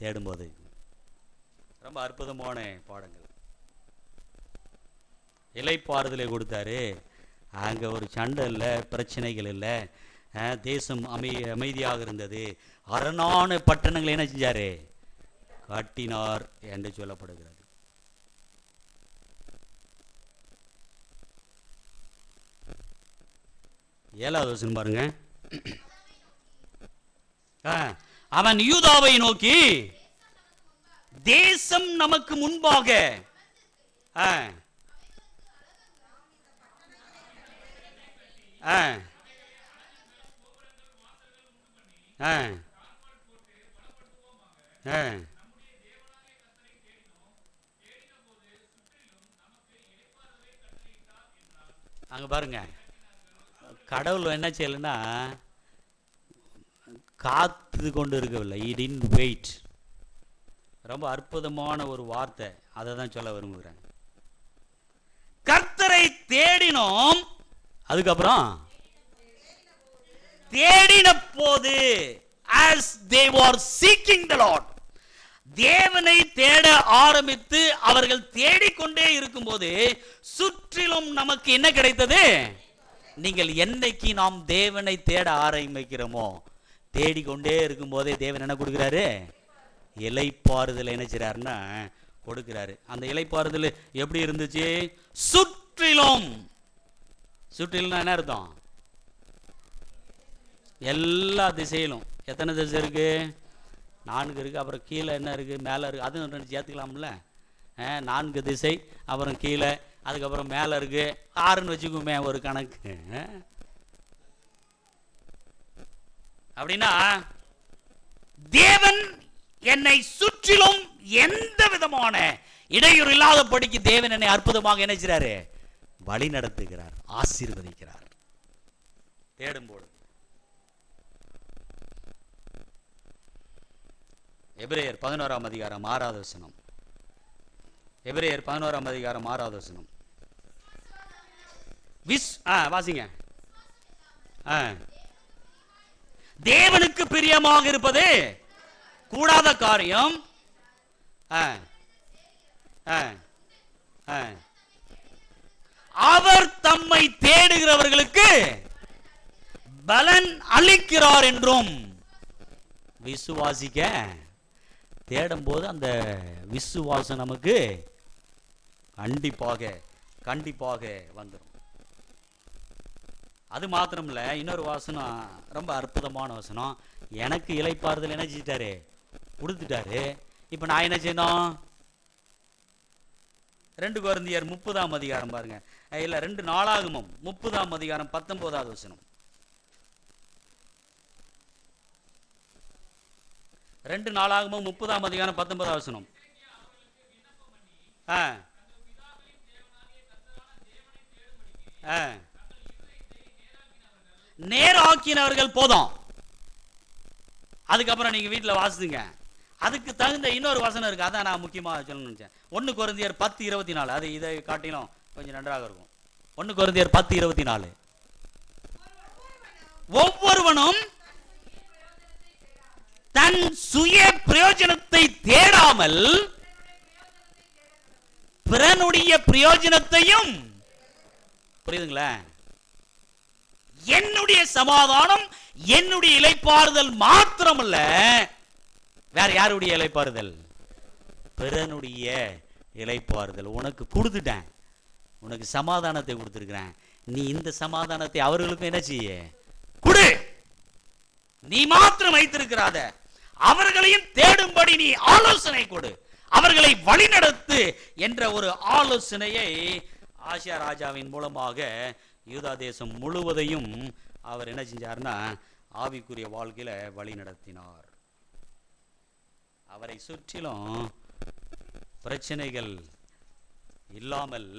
தேடும்போது. ரொம்ப அற்புதமான பாடங்கள். இளைப்பாறுதலை கொடுத்தாரு. அங்க ஒரு சண்டை இல்லை, பிரச்சனைகள் இல்லை, தேசம் அமைதியாக இருந்தது. அரணான பட்டணங்களை என்ன செஞ்சாரு? கட்டினார் என்று சொல்லப்படுகிறது. ஏழாவது வசனம் பாருங்க. அவன் யூதாவை நோக்கி, தேசம் நமக்கு முன்பாக அங்க பாருங்க, கடவுள் என்ன செய்யலைன்னா காத்து கொண்டு இருக்கவில்லை. he didn't wait. ரொம்ப அற்புதமான ஒரு வார்த்தை, அதை தான் சொல்ல விரும்புகிறேன். கர்த்தரை தேடினோம், அதுக்கப்புறம் தேடின போது, as they were seeking the Lord, தேவனை தேட ஆரம்பித்து அவர்கள் தேடிக்கொண்டே இருக்கும்போது சுற்றிலும் நமக்கு என்ன கிடைத்தது? நீங்கள் என்னைக்கு நாம் தேவனை தேட ஆரம்பிக்கிறோமோ, தேடிக்கொண்டே இருக்கும் போதே தேவன் என்ன கொடுக்கிறாரு? இளைப்பாறுதல் என்ன செய்றாருன்னா கொடுக்கிறாரு. அந்த இளைப்பாறுதல் எப்படி இருந்துச்சு? சுற்றிலும். சுற்றிலும் என்ன அர்த்தம்? எல்லா திசையிலும். எத்தனை திசை இருக்குது? 4 இருக்குது. அப்புறம் கீழே என்ன இருக்குது? மேலே இருக்குது. அதுவும் 2 சேர்த்துக்கலாம்ல. 4 திசை, அப்புறம் கீழே, அதுக்கப்புறம் மேலே இருக்குது. 6ன்னு வச்சுக்குமே ஒரு கணக்கு. அப்படின்னா தேவன் என்னை சுற்றிலும் எந்த விதமான இடையூறு இல்லாதபடிக்கு தேவன் என்னை அற்புதமாக என்ன செய்றாரு? வழி நடத்துகிறார், ஆசீர்வதிக்கிறார். தேடும்போது எபிரேயர் 11ஆம் அதிகாரம் 6வது வசனம். எபிரேயர் 11ஆம் அதிகாரம் 6வது வசனம். வாசிங்க. தேவனுக்கு பிரியமாக இருப்பது கூடாத காரியம். அவர் தம்மை தேடுகிறவர்களுக்கு பலன் அளிக்கிறார் என்றும். விசுவாசிக்க தேடும் போது அந்த விசுவாசம் நமக்கு கண்டிப்பாக கண்டிப்பாக வந்துடும். அது மாத்திரம் இல்லை, இன்னொரு வசனம் ரொம்ப அற்புதமான வசனம். எனக்கு இளைப்பாறுதல் என்ன செஞ்சிட்டாரு? கொடுத்துட்டாரு. இப்போ நான் என்ன செய்யணும்? 2 கொரிந்தியர் 30ஆம் அதிகாரம் பாருங்க. இல்லை, 2 நாளாகமம் 30ஆம் அதிகாரம் 19வது வசனம். 2 நாளாகமம் 30ஆம் அதிகாரம் 19வது வசனம். நேராக்கினவர்கள் போதும். அதுக்கப்புறம் நீங்க வீட்டில் வாசிங்க. அதுக்கு தகுந்த இன்னொரு வசனம் இருக்கு, அதான் நான் முக்கியமாக சொல்லணும்னு நினைச்சேன். 1 கொரிந்தியர் 10:24. அது இதை காட்டிலும் கொஞ்சம் நன்றாக இருக்கும். 1 கொரிந்தியர் 10:24. ஒவ்வொருவனும் தன் சுய பிரயோஜனத்தை தேடாமல் பிறனுடைய பிரயோஜனத்தையும், புரியுதுங்களா? என்னுடைய சமாதானம், என்னுடைய இளைப்பாறுதல் மாத்திரமல்ல, வேற யாருடைய இளைப்பாறுதல்? பிறனுடைய இளைப்பாறுதல். உனக்கு கொடுத்துட்டேன், உனக்கு சமாதானத்தை கொடுத்துருக்கிறேன். நீ இந்த சமாதானத்தை அவர்களுக்கும் என்ன செய்ய? கொடு. நீ மாத்திரம் வைத்திருக்கிறாத, அவர்களையும் தேடும்படி நீ ஆலோசனை கொடு, அவர்களை வழிநடத்து என்ற ஒரு ஆலோசனையை ஆசியா ராஜாவின் மூலமாக யூதா தேசம் முழுவதையும் அவர் என்ன செஞ்சார்னா ஆவிக்குரிய வாழ்க்கையில வழி நடத்தினார். அவரை சுற்றிலும் பிரச்சனைகள் இல்லாமல்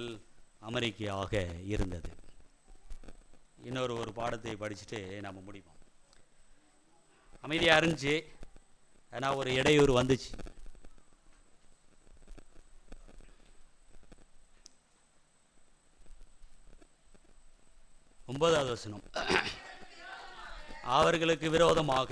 அமெரிக்கையாக இருந்தது. இன்னொரு பாடத்தை படிச்சுட்டு நம்ம முடிப்போம். அமைதியாக இருந்துச்சு, ஆனால் ஒரு இடையூறு வந்துச்சு. ஒன்பதாவது வசனம். அவர்களுக்கு விரோதமாக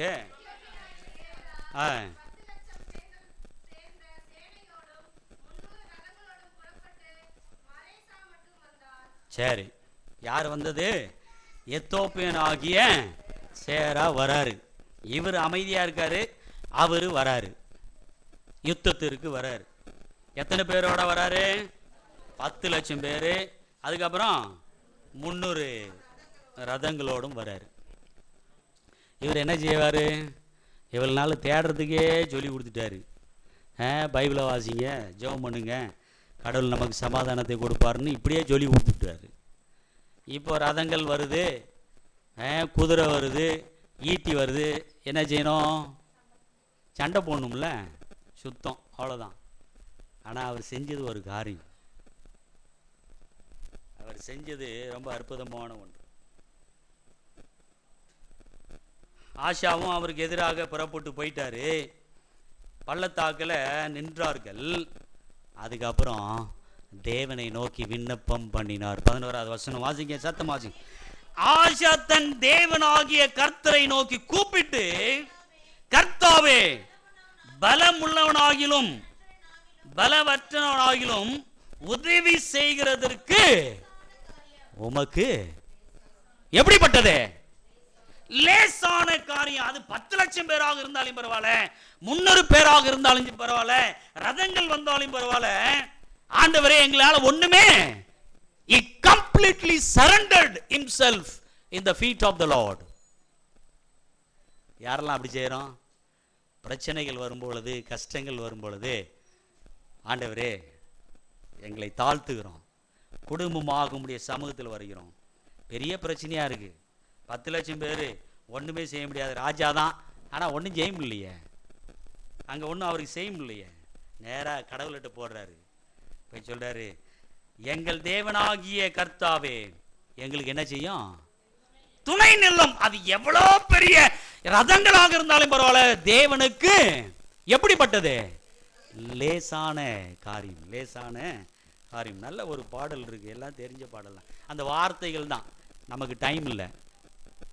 சரி, யார் வந்தது? எத்தோப்பியன் ஆகிய சேரா வராரு. இவர் அமைதியா இருக்காரு, அவரு வராரு, யுத்தத்திற்கு வராரு. எத்தனை பேரோட வராரு? 10 லட்சம் பேரு. அதுக்கப்புறம் 300 ரதங்களோடும் வராரு. இவர் என்ன செய்வார்? இவ்வளோ நாள் தேடுறதுக்கே சொல்லி கொடுத்துட்டாரு. பைபிளை வாசிங்க, ஜெபம் பண்ணுங்க, கடவுள் நமக்கு சமாதானத்தை கொடுப்பாருன்னு இப்படியே சொல்லி கொடுத்துட்டாரு. இப்போ ரதங்கள் வருது, குதிரை வருது, ஈட்டி வருது. என்ன செய்யணும்? சண்டை போடணும்ல, சுத்தம், அவ்வளோதான். ஆனால் அவர் செஞ்சது ஒரு காரியம். அவர் செஞ்சது ரொம்ப அற்புதமான ஒன்று. ஆஷாவும் அவருக்கு எதிராக புறப்பட்டு போயிட்டாரு. பள்ளத்தாக்கில் நின்றார்கள். அதுக்கப்புறம் தேவனை நோக்கி விண்ணப்பம் பண்ணினார். 11வது வசனம் வாசிங்க, சத்தம் வாசிங்க. ஆஷா தன் தேவனாகிய கர்த்தரை நோக்கி கூப்பிட்டு, கர்த்தாவே, பலமுள்ளவனாகிலும் பலவற்றவனாகிலும் உதவி செய்கிறதற்கு உமக்கு எப்படிப்பட்டது? லேசான காரியம். அது 10 லட்சம் பேராக இருந்தாலும் பரவாயில்ல, 300 பேராக இருந்தாலும் பரவாயில்ல, ரதங்கள் வந்தாலும் பரவாயில்ல. ஆண்டவரே, எங்களால் ஒண்ணுமே. He completely surrendered himself in the feet of the Lord. யாரெல்லாம் அப்படி செய்கிறோம்? பிரச்சனைகள் வரும்பொழுது, கஷ்டங்கள் வரும்பொழுது, ஆண்டவரே எங்களை தாழ்த்துகிறோம், குடும்பமாக உம்முடைய சமூகத்தில் வருகிறோம். பெரிய பிரச்சனையாக இருக்குது, 10 லட்சம் பேர் ஒன்றுமே செய்ய முடியாது, ராஜா தான், ஆனால் ஒன்றும் செய்ய முடியலையே, அங்கே ஒன்றும் அவருக்கு செய்ய முடியலையே. நேராக கடவுள்கிட்ட போடுறாரு, போய் சொல்கிறாரு, எங்கள் தேவனாகிய கர்த்தாவே எங்களுக்கு என்ன செய்யும்? துணை நில்லும். அது எவ்வளோ பெரிய ரதங்களாக இருந்தாலும் பரவாயில்ல, தேவனுக்கு எப்படிப்பட்டது? லேசான காரியம், லேசான காரியம். நல்ல ஒரு பாடல் இருக்குது, எல்லாம் தெரிஞ்ச பாடல் தான். அந்த வார்த்தைகள் தான், நமக்கு டைம் இல்லை,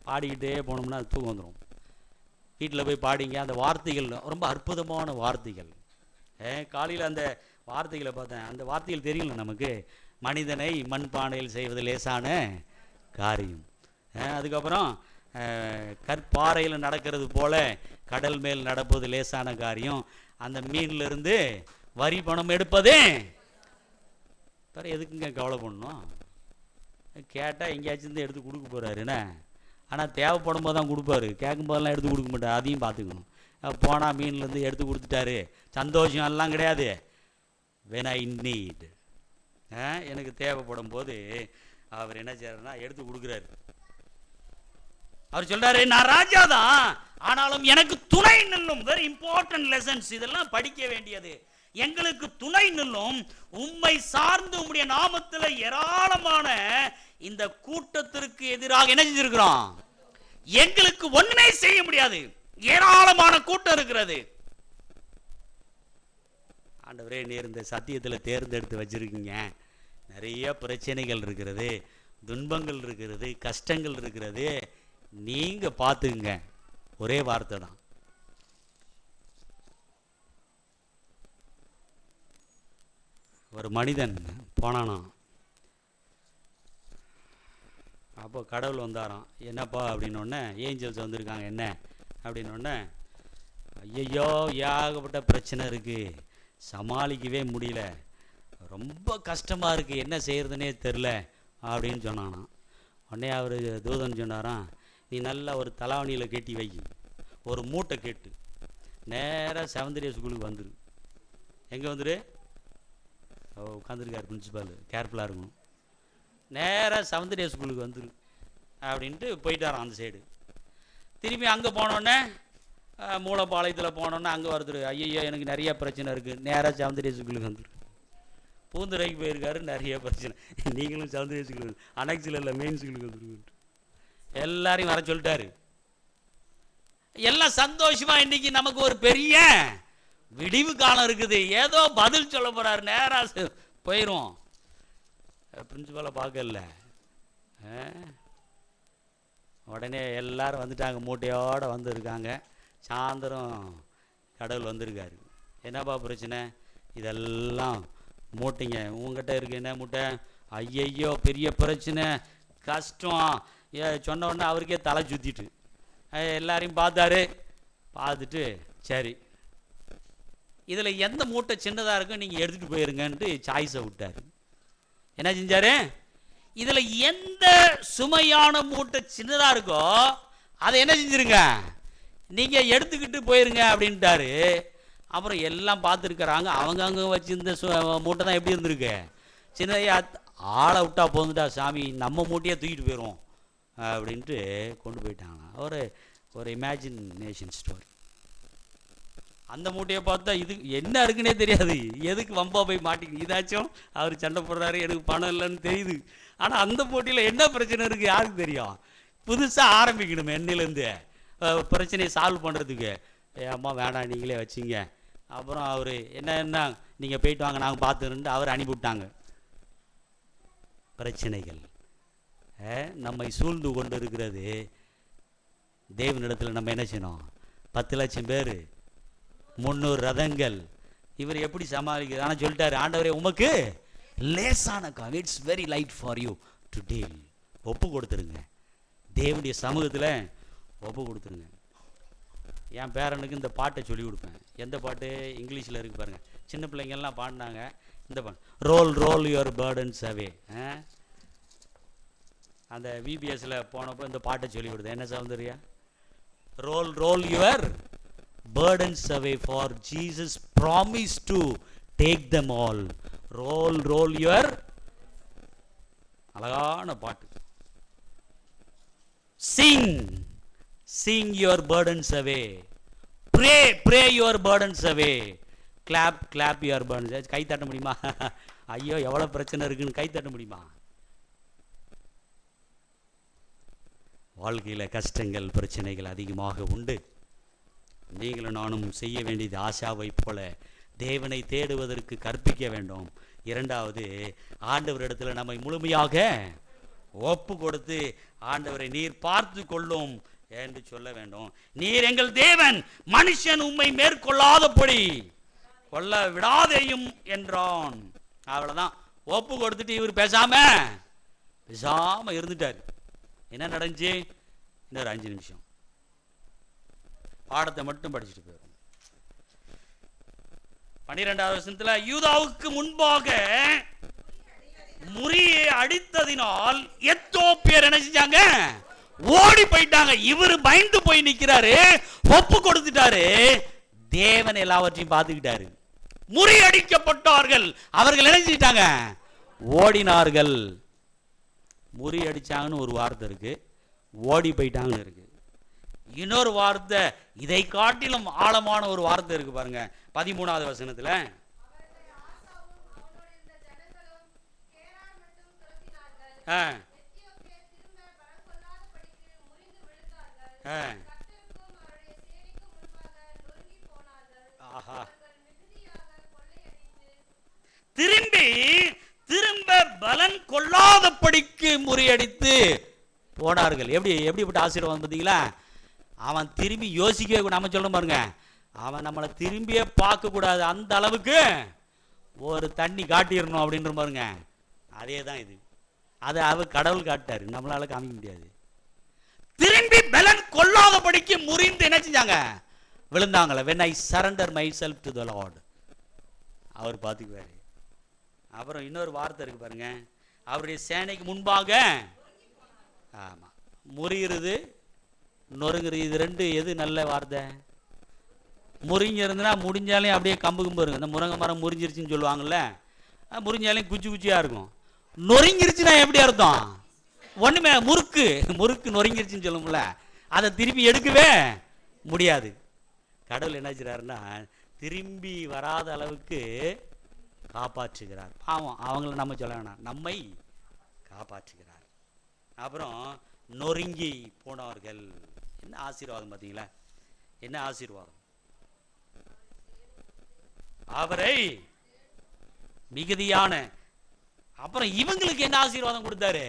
பாடிக்கிட்டே போனோம்னா அது தூக்கம் வந்துடும். வீட்டில் போய் பாடிங்க, அந்த வார்த்தைகள் ரொம்ப அற்புதமான வார்த்தைகள். காலையில் அந்த வார்த்தைகளை பார்த்தேன், அந்த வார்த்தைகள் தெரியல நமக்கு. மனிதனை மண்பானையில் செய்வது லேசான காரியம். அதுக்கப்புறம் கற்பாறையில் நடக்கிறது போல கடல் மேல் நடப்பது லேசான காரியம். அந்த மீன்லேருந்து வரி பணம் எடுப்பதே வேறு எதுக்குங்க கவலை பண்ணணும்? கேட்டால் எங்கேயாச்சும் இருந்து எடுத்து கொடுக்க போகிறாருண்ணே, ஆனால் தேவைப்படும் போது தான் கொடுப்பாரு, கேட்கும் போதெல்லாம் எடுத்து கொடுக்க மாட்டார், அதையும் பார்த்துக்கணும். போனால் மீன்லேருந்து எடுத்து கொடுத்துட்டாரு, சந்தோஷம் எல்லாம் கிடையாது. when I need, எனக்கு தேவைப்படும் போது அவர் என்ன செய்யறாருன்னா எடுத்து கொடுக்குறாரு. அவர் சொல்றாரு, நான் ராஜா தான், ஆனாலும் எனக்கு துணை நில்லும். வெரி இம்பார்ட்டன்ட் லெசன்ஸ், இதெல்லாம் படிக்க வேண்டியது. எங்களுக்கு துணை நில்லும், உம்மை சார்ந்து உம்முடைய நாமத்தில் ஏராளமான இந்த கூட்டத்திற்கு எதிராக என்ன செஞ்சிருக்கிறோம்? எங்களுக்கு ஒண்ணுமே செய்ய முடியாது, ஏராளமான கூட்டம் இருக்கிறது. ஆண்டவரே, நீர் இந்த சத்தியத்தில் தேர்ந்தெடுத்து வச்சிருக்கீங்க, நிறைய பிரச்சனைகள் இருக்கிறது, துன்பங்கள் இருக்கிறது, கஷ்டங்கள் இருக்கிறது, நீங்க பார்த்துக்குங்க. ஒரே வார்த்தை தான். ஒரு மனிதன் போனானா, அப்போ கடவுள் வந்தாராம். என்னப்பா அப்படின்னோடனே, ஏஞ்சல்ஸ் வந்திருக்காங்க, என்ன அப்படின்னோடனே, ஐயோ ஏகப்பட்ட பிரச்சனை இருக்குது, சமாளிக்கவே முடியல, ரொம்ப கஷ்டமாக இருக்குது, என்ன செய்கிறதுனே தெரில அப்படின்னு சொன்னானா. உடனே அவர் தூதன் சொன்னாராம், நீ நல்லா ஒரு தலாவணியில் கட்டி வை, ஒரு மூட்டை கேட்டு நேராக செவந்தரிய ஸ்கூலுக்கு வந்துரு. எங்கே வந்துரு? உட்காந்துருக்கார் பிரின்சிபால், கேர்ஃபுல்லாக இருக்கணும். நேராக செவந்தரிய ஸ்கூலுக்கு வந்துரு அப்படின்ட்டு போயிட்டாராம் அந்த சைடு. திரும்பி அங்கே போனோடனே மூலப்பாளையத்தில் போனோன்னே அங்கே வருதுரு, ஐயோ எனக்கு நிறைய பிரச்சனை இருக்குது, நேராக செவந்தரிய ஸ்கூலுக்கு வந்துரு. பூந்துரைக்கு போயிருக்காரு, நிறைய பிரச்சனை, நீங்களும் செவந்தரிய ஸ்கூலுக்கு, அனெக்ஸில் இல்லை மெயின் ஸ்கூலுக்கு வந்துருக்கு. எல்லாரையும் வர சொல்லிட்டாரு. எல்லாம் சந்தோஷமா, இன்னைக்கு நமக்கு ஒரு பெரிய விடிவு காலம் இருக்குது, ஏதோ பதில் சொல்ல போறாரு, நேராக போயிடும். பிரின்சிபாலை பார்க்கல, உடனே எல்லாரும் வந்துட்டாங்க, மூட்டையோடு வந்துருக்காங்க. சாயந்தரம் கடவுள் வந்திருக்காரு. என்னப்பா பிரச்சனை? இதெல்லாம் மூட்டைங்க உங்ககிட்ட இருக்கு, என்ன மூட்டை? ஐயையோ பெரிய பிரச்சனை, கஷ்டம் சொன்ன உடனே அவருக்கே தலை சுற்றிட்டு எல்லாரையும் பார்த்தாரு. பார்த்துட்டு சரி, இதில் எந்த மூட்டை சின்னதாக இருக்கும் நீங்கள் எடுத்துகிட்டு போயிருங்கன்ட்டு சாய்ஸை விட்டார். என்ன செஞ்சார்? இதில் எந்த சுமையான மூட்டை சின்னதாக இருக்கோ அதை என்ன செஞ்சுருங்க, நீங்கள் எடுத்துக்கிட்டு போயிருங்க அப்படின்ட்டாரு. அப்புறம் எல்லாம் பார்த்துருக்குறாங்க, அவங்க அங்கே வச்சுருந்த மூட்டை தான் எப்படி இருந்திருக்கு, சின்ன ஆளை விட்டா போந்துட்டா சாமி, நம்ம மூட்டையே தூக்கிட்டு போயிடும் அப்படின்ட்டு கொண்டு போயிட்டாங்க. ஒரு இமேஜினேஷன் ஸ்டோரி. அந்த மூட்டையை பார்த்தா இது என்ன இருக்குன்னே தெரியாது, எதுக்கு வம்பா போய் மாட்டிக்கணும், இதாச்சும் அவர் சண்டை போடுறாரு, எனக்கு பணம் இல்லைன்னு தெரியுது. ஆனால் அந்த போட்டியில் என்ன பிரச்சனை இருக்குது யாருக்கு தெரியும்? புதுசாக ஆரம்பிக்கணும் என்னிலேருந்து பிரச்சனையை சால்வ் பண்ணுறதுக்கு. அம்மா வேணாம் நீங்களே வச்சிங்க. அப்புறம் அவர் என்ன நீங்கள் போயிட்டு வாங்க நாங்கள் பார்த்துருன்ட்டு அவர் அனுப்பிவிட்டாங்க. பிரச்சனைகள் நம்மை சூழ்ந்து கொண்டு இருக்கிறது. தேவனிடத்தில் நம்ம என்ன செய்யணும்? 10 லட்சம் பேர், 300 ரதங்கள், இவர் எப்படி சமாளிக்கிறது? ஆனால் சொல்லிட்டாரு, ஆண்டவரே உமக்கு லேசான காரியம், it's very light for you to deal. ஒப்பு கொடுத்துருங்க, தேவனுடைய சமூகத்தில் ஒப்பு கொடுத்துருங்க. என் பேரனுக்கு இந்த பாட்டை சொல்லி கொடுப்பேன். எந்த பாட்டு? இங்கிலீஷில் இருக்குது பாருங்கள், சின்ன பிள்ளைங்கள்லாம் பாடினாங்க இந்த பாட்டு, ரோல் ரோல் யுவர் பர்டன்ஸ் அவே. அந்த விபிஎஸ்ல போனப்போ இந்த பாட்டை சொல்லி கொடுத்தேன். என்ன Soundarya? roll your burdens away, for Jesus promised to take them all. roll your, அழகான பாட்டு. sing your burdens away, pray your burdens away, clap your burdens. கை தட்ட முடியுமா? ஐயோ எவ்வளவு பிரச்சனை இருக்குன்னு கை தட்ட முடியுமா? வாழ்க்கையில் கஷ்டங்கள் பிரச்சனைகள் அதிகமாக உண்டு. நீங்களும் நானும் செய்ய வேண்டியது ஆசாவை போல தேவனை தேடுவதற்கு கற்பிக்க வேண்டும். இரண்டாவது, ஆண்டவரிடத்தில் நம்மை முழுமையாக ஒப்பு கொடுத்து ஆண்டவரை நீர் பார்த்து கொள்ளும் என்று சொல்ல வேண்டும். நீர் எங்கள் தேவன், மனுஷன் உம்மை மேற்கொள்ளாதபடி கொள்ள விடாதேயும் என்றான். அவ்வளவுதான். ஒப்பு கொடுத்துட்டு இவர் பேசாம இருந்துட்டார். என்ன நடந்துச்சு? இன்னொரு 5 நிமிஷம் பாடத்தை மட்டும் படிச்சுட்டு போயிடும். 12வது வசனத்துல, யூதாவுக்கு முன்பாக முறியை அடித்ததினால் எத்தோப்பியர் என்ன செஞ்சாங்க? ஓடி போயிட்டாங்க. இவரு பயந்து போய் நிக்கிறாரு, ஒப்பு கொடுத்துட்டாரு. தேவன் எல்லாவற்றையும் பார்த்துக்கிட்டாரு. முறியடிக்கப்பட்டார்கள். அவர்கள் என்ன செஞ்சிட்டாங்க? ஓடினார்கள். முறியடிச்சாங்கன்னு ஒரு வார்த்தை இருக்கு, ஓடி போயிட்டாங்கன்னு இருக்கு. இன்னொரு வார்த்தை, இதை காட்டிலும் ஆழமான ஒரு வார்த்தை இருக்கு பாருங்க. 13வது வசனத்துல, திரும்ப பலன் கொள்ளாதபடிக்கு முறியடித்து போனார்கள். எப்படிப்பட்ட ஆசீர்வாதம் பார்த்தீங்களா? அவன் திரும்பி யோசிக்கவே கூட, நம்ம சொல்ல பாருங்க, அவன் நம்மளை திரும்பியே பார்க்க கூடாது, அந்த அளவுக்கு ஒரு தண்ணி காட்டிடணும் அப்படின்ற பாருங்க. அதே தான் இது. அதை அவர் கடவுள் காட்டாரு, நம்மளால காமிக்க முடியாது. திரும்பி பலன் கொள்ளாதபடிக்கு முறிந்து என்ன செஞ்சாங்க? விழுந்தாங்களே. when I surrender myself to the Lord, அவர் பார்த்துக்குவாரு. அப்புறம் இன்னொரு வார்த்தை இருக்கு பாருங்க, அவருடைய சேனைக்கு முன்பாக. ஆமா, முறிகிறது நொறுங்குறது, இது ரெண்டு எது நல்ல வார்த்தை? முறிஞ்சிருந்துன்னா முடிஞ்சாலையும் அப்படியே கம்பு இருக்கும். இந்த முருங்கை மரம் முறிஞ்சிருச்சுன்னு சொல்லுவாங்கல்ல, முறிஞ்சாலையும் குச்சியாக இருக்கும். நொறுங்கிருச்சுன்னா எப்படி அர்த்தம்? ஒண்ணுமே, முறுக்கு நொறுங்கிருச்சுன்னு சொல்லுவோம்ல, அதை திருப்பி எடுக்கவே முடியாது. கடவுள் என்ன செய்றாருன்னா, திரும்பி வராத அளவுக்கு காப்பாற்றுகிறார். பாவம், அவங்கள நம்ம சொல்ல வேணாம், நம்மை காப்பாற்றுகிறார். அப்புறம் நொறுங்கி போனவர்கள். என்ன ஆசீர்வாதம் பார்த்தீங்களா? என்ன ஆசீர்வாதம்! அவரை மிகுதியான. அப்புறம் இவங்களுக்கு என்ன ஆசீர்வாதம் கொடுத்தாரு?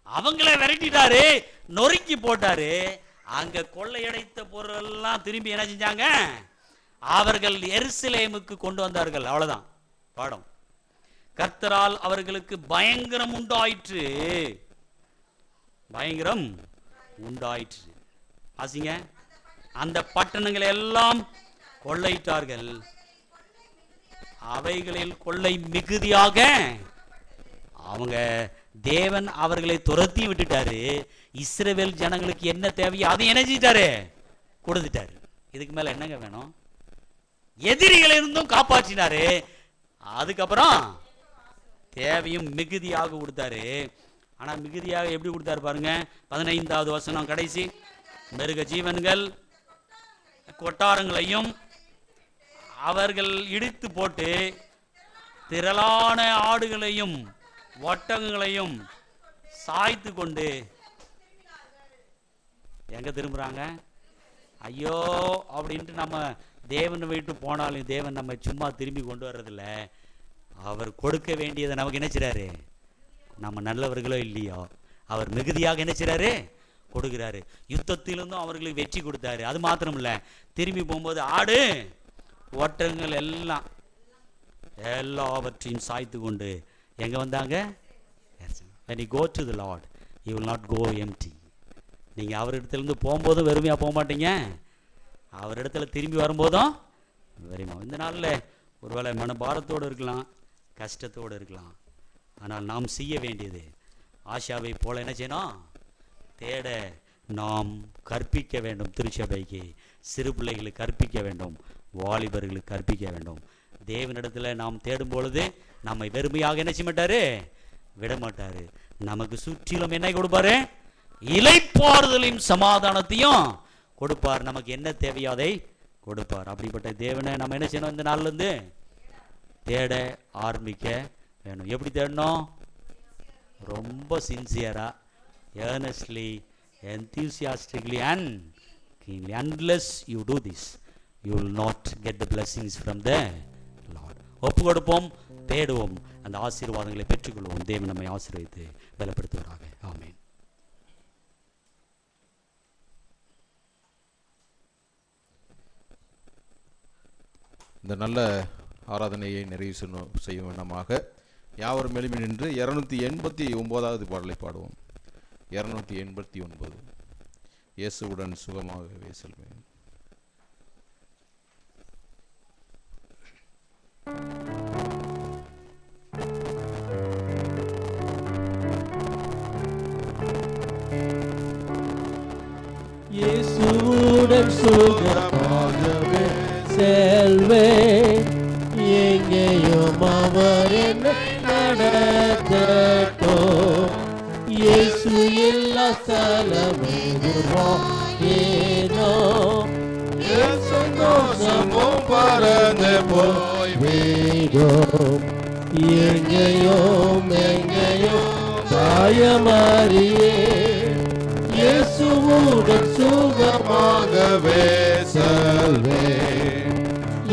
அவங்கள விரட்டிட்டாரு, நொறுக்கி போட்டாரு. அங்க கொள்ளையடைத்த பொருள் எல்லாம் திரும்பி என்ன செஞ்சாங்க? அவர்கள் எருசலேமுக்கு கொண்டு வந்தார்கள். அவ்வளவுதான் பாடம். கர்த்தரால் அவர்களுக்கு பயங்கரம் உண்டாயிற்று. பயங்கரம் உண்டாயிற்று. ஆசிங்க, அந்த பட்டணங்களை எல்லாம் கொள்ளையிட்டார்கள். அவைகளில் கொள்ளை மிகுதியாக. அவங்க தேவன் அவர்களை துரத்தி விட்டுட்டாரு. இஸ்ரவேல் ஜனங்களுக்கு என்ன தேவையோ அதை என்ன செஞ்சிட்டாரு? கொடுத்துட்டாரு. இதுக்கு மேல என்னங்க வேணும்? எதிரிகளை இருந்தும் காப்பாற்றினாரு. அதுக்கப்புறம் தேவையும் மிகுதியாக கொடுத்தாரு. ஆனா மிகுதியாக எப்படி கொடுத்தாரு பாருங்க. 15வது வசனம் கடைசி, மிருக ஜீவன்கள் கொட்டாரங்களையும் அவர்கள் இடித்து போட்டு திரளான ஆடுகளையும் ஒட்டகங்களையும் சாய்த்து கொண்டு எங்க திரும்புறாங்க? ஐயோ அப்படின்ட்டு நம்ம தேவனை விட்டு போனாலும் தேவன் நம்ம சும்மா திரும்பி கொண்டு வர்றதில்ல. அவர் கொடுக்க வேண்டியதை நமக்கு என்ன செய்றாரு? நம்ம நல்லவர்களோ இல்லையோ அவர் மிகுதியாக என்ன செய்றாரு? கொடுக்கிறாரு. யுத்தத்திலிருந்தும் அவர்களுக்கு வெற்றி கொடுத்தாரு. அது மாத்திரம் இல்ல, திரும்பி போகும்போது ஆடு ஒட்டகங்கள் எல்லாவற்றையும் சாய்த்து கொண்டு எங்க வந்தாங்க? when you go to the Lord you will not go empty. நீங்க அவரிடத்திலிருந்து போகும்போதும் வெறுமையா போக மாட்டீங்க, அவரிடத்துல திரும்பி வரும்போதும் வெறுமை. இந்த நாளில் ஒருவேளை மனபாரத்தோடு இருக்கலாம், கஷ்டத்தோடு இருக்கலாம். ஆனால் நாம் செய்ய வேண்டியது ஆஷாவை போல என்ன செய்யணும்? தேட நாம் கற்பிக்க வேண்டும். திருச்சபைக்கு சிறு பிள்ளைகளுக்கு கற்பிக்க வேண்டும், வாலிபர்களுக்கு கற்பிக்க வேண்டும். தேவனிடத்தில் நாம் தேடும் பொழுது நம்மை வெறுமையாக என்ன செய்ய மாட்டாரு, விட மாட்டாரு. நமக்கு சுற்றிலும் என்ன கொடுப்பாரு, இளைப்பாறுதலையும் சமாதானத்தையும் கொடுப்பார். நமக்கு என்ன தேவையோ அதை கொடுப்பார். அப்படிப்பட்ட தேவனை நம்ம என்ன செய்யணும், இந்த நாள்லேருந்து தேட ஆரம்பிக்க வேணும். எப்படி தேடணும், ரொம்ப சின்சியராக, earnestly, enthusiastically and keenly. Unless you do this, you will not get the blessings from the Lord. ஒப்பு கொடுப்போம், தேடுவோம், அந்த ஆசீர்வாதங்களை பெற்றுக்கொள்வோம். தேவன் நம்மை ஆசீர்வதித்து பலப்படுத்துவாராக. ஆமென். இந்த நல்ல ஆராதனையை நிறைவு செய்ய வேண்டாமாக யாவரும் எழுப்பி நின்று 289வது பாடலை பாடுவோம். 289. இயேசுவுடன் சுகமாகவே செல்வேன். இயேசுவுடன் சுகமாகவே செல்வேன், எங்கேயும் அவர் என்னை நடத்தட்டும். இயேசு எல்லா ஸ்தலமேனோ சந்தோஷமும் பறந்து போய்விடும். எங்கேயும் தாயமாரியே இயேசுவுடன் சுகமாகவே செல்வேன்.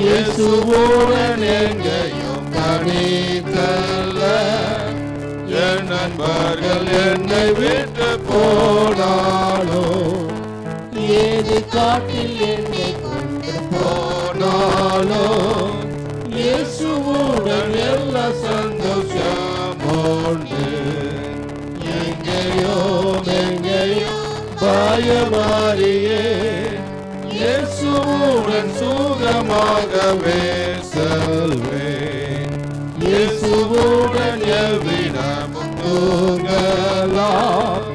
இயேசுவுடன் எங்கேயும் தனித்தல்ல, என் நண்பர்கள் என்னை விட்டு போனாலும், ஏது காட்டில் என்னை கொண்டு போனாலும், இயேசுவுடன் எல்லா சந்தோஷம் உண்டு. எங்கேயும் பயமாரியே இயேசுவுடன் சுகமாகவே செல்வேன். இயேசுவுடன் எவ்விடமும் தூங்கலாம்,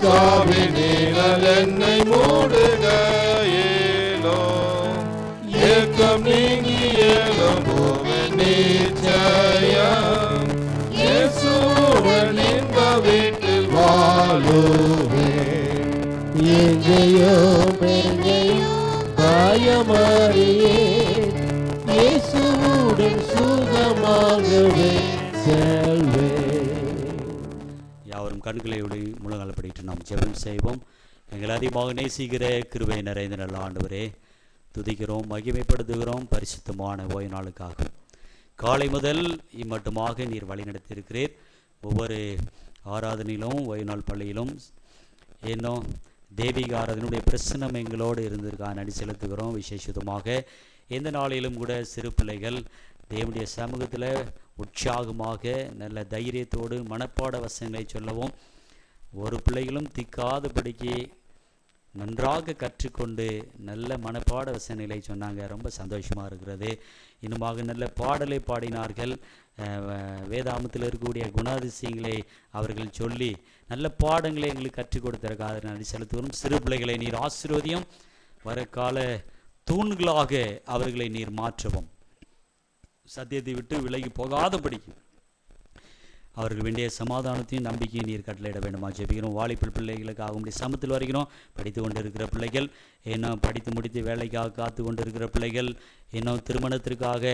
சாவின் நிழல் என்னை மூடுகையிலோ, ஏக்கம் நீங்கி எழும்புவேன் நிச்சயம். இயேசுவுடன் இன்ப வீட்டில் வாழுவேன். எங்கேயும் பயமாரியே இயேசுவுடன் சுகமாகவே செல்வேன். யாவரும் கண்களை முழங்கால் படிட்டு நாம் ஜெபம் செய்வோம். எங்களை அதிகமாக நேசிக்கிற கிருபை நிறைந்த நல்ல ஆண்டவரே, துதிக்கிறோம், மகிமைப்படுத்துகிறோம் பரிசுத்தமான ஓய்வு நாளுக்காக. காலை முதல் இம்மட்டுமாக நீர் வழிநடத்தியிருக்கிறீர். ஒவ்வொரு ஆராதனையிலும் ஓய்வு நாள் பள்ளியிலும் இன்னும் தெய்வீக ஆராதனுடைய பிரசன்னம் எங்களோடு இருந்திருக்கான் நடி செலுத்துகிறோம். விசேஷமாக எந்த நாளிலும் கூட சிறு பிள்ளைகள் தேவனுடைய சமூகத்தில் உற்சாகமாக நல்ல தைரியத்தோடு மனப்பாட வசனங்களை சொல்லவும், ஒரு பிள்ளைகளும் திக்காதபடிக்கு நன்றாக கற்றுக்கொண்டு நல்ல மனப்பாட வசனங்களை சொன்னாங்க. ரொம்ப சந்தோஷமாக இருக்கிறது. இன்னுமாக நல்ல பாடலை பாடினார்கள். வேதாமத்தில் இருக்கக்கூடிய குணாதிசயங்களை அவர்கள் சொல்லி நல்ல பாடங்களை எங்களுக்கு கற்றுக் கொடுத்திருக்காது நன்றி செலுத்துகிறோம். சிறு பிள்ளைகளை நீர் ஆசீர்வதியும், வரக்கால தூண்களாக அவர்களை நீர் மாற்றவும், சத்தியத்தை விட்டு விலகி போகாதபடிக்கு அவர்கள் வேண்டிய சமாதானத்தையும் நம்பிக்கையும் நீர் கட்டளையிட வேண்டுமா ஜெபிக்கிறோம். வாலிபல் பிள்ளைகளுக்காக உங்களுடைய சமத்தில் வருகிறோம். படித்து கொண்டு இருக்கிற பிள்ளைகள், இன்னும் படித்து முடித்து வேலைக்காக காத்து கொண்டு இருக்கிற பிள்ளைகள், இன்னும் திருமணத்திற்காக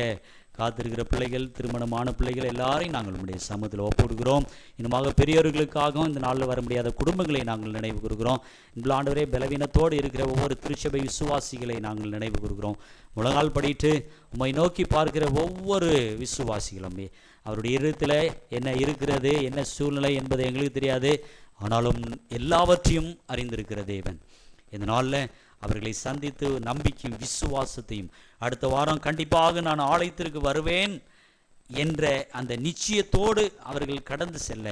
காத்திருக்கிற பிள்ளைகள், திருமணமான பிள்ளைகள் எல்லாரையும் நாங்கள் உங்களுடைய சமூகத்தில் ஒப்புடுகிறோம். இன்னுமாக பெரியவர்களுக்காகவும் இந்த நாளில் வர முடியாத குடும்பங்களை நாங்கள் நினைவு கூறுகிறோம். இந்த ஆண்டவரே பலவீனத்தோடு இருக்கிற ஒவ்வொரு திருச்சபை விசுவாசிகளை நாங்கள் நினைவு கூறுகிறோம். முழங்கால் படிட்டு உம்மை நோக்கி பார்க்கிற ஒவ்வொரு விசுவாசிகளும் அவருடைய இருதயத்தில் என்ன இருக்கிறது, என்ன சூழ்நிலை என்பது எங்களுக்கு தெரியாது. ஆனாலும் எல்லாவற்றையும் அறிந்திருக்கிற தேவன் இந்த நாளில் அவர்களை சந்தித்து நம்பிக்கையும் விசுவாசத்தையும், அடுத்த வாரம் கண்டிப்பாக நான் ஆலயத்திற்கு வருவேன் என்ற அந்த நிச்சயத்தோடு அவர்கள் கடந்து செல்ல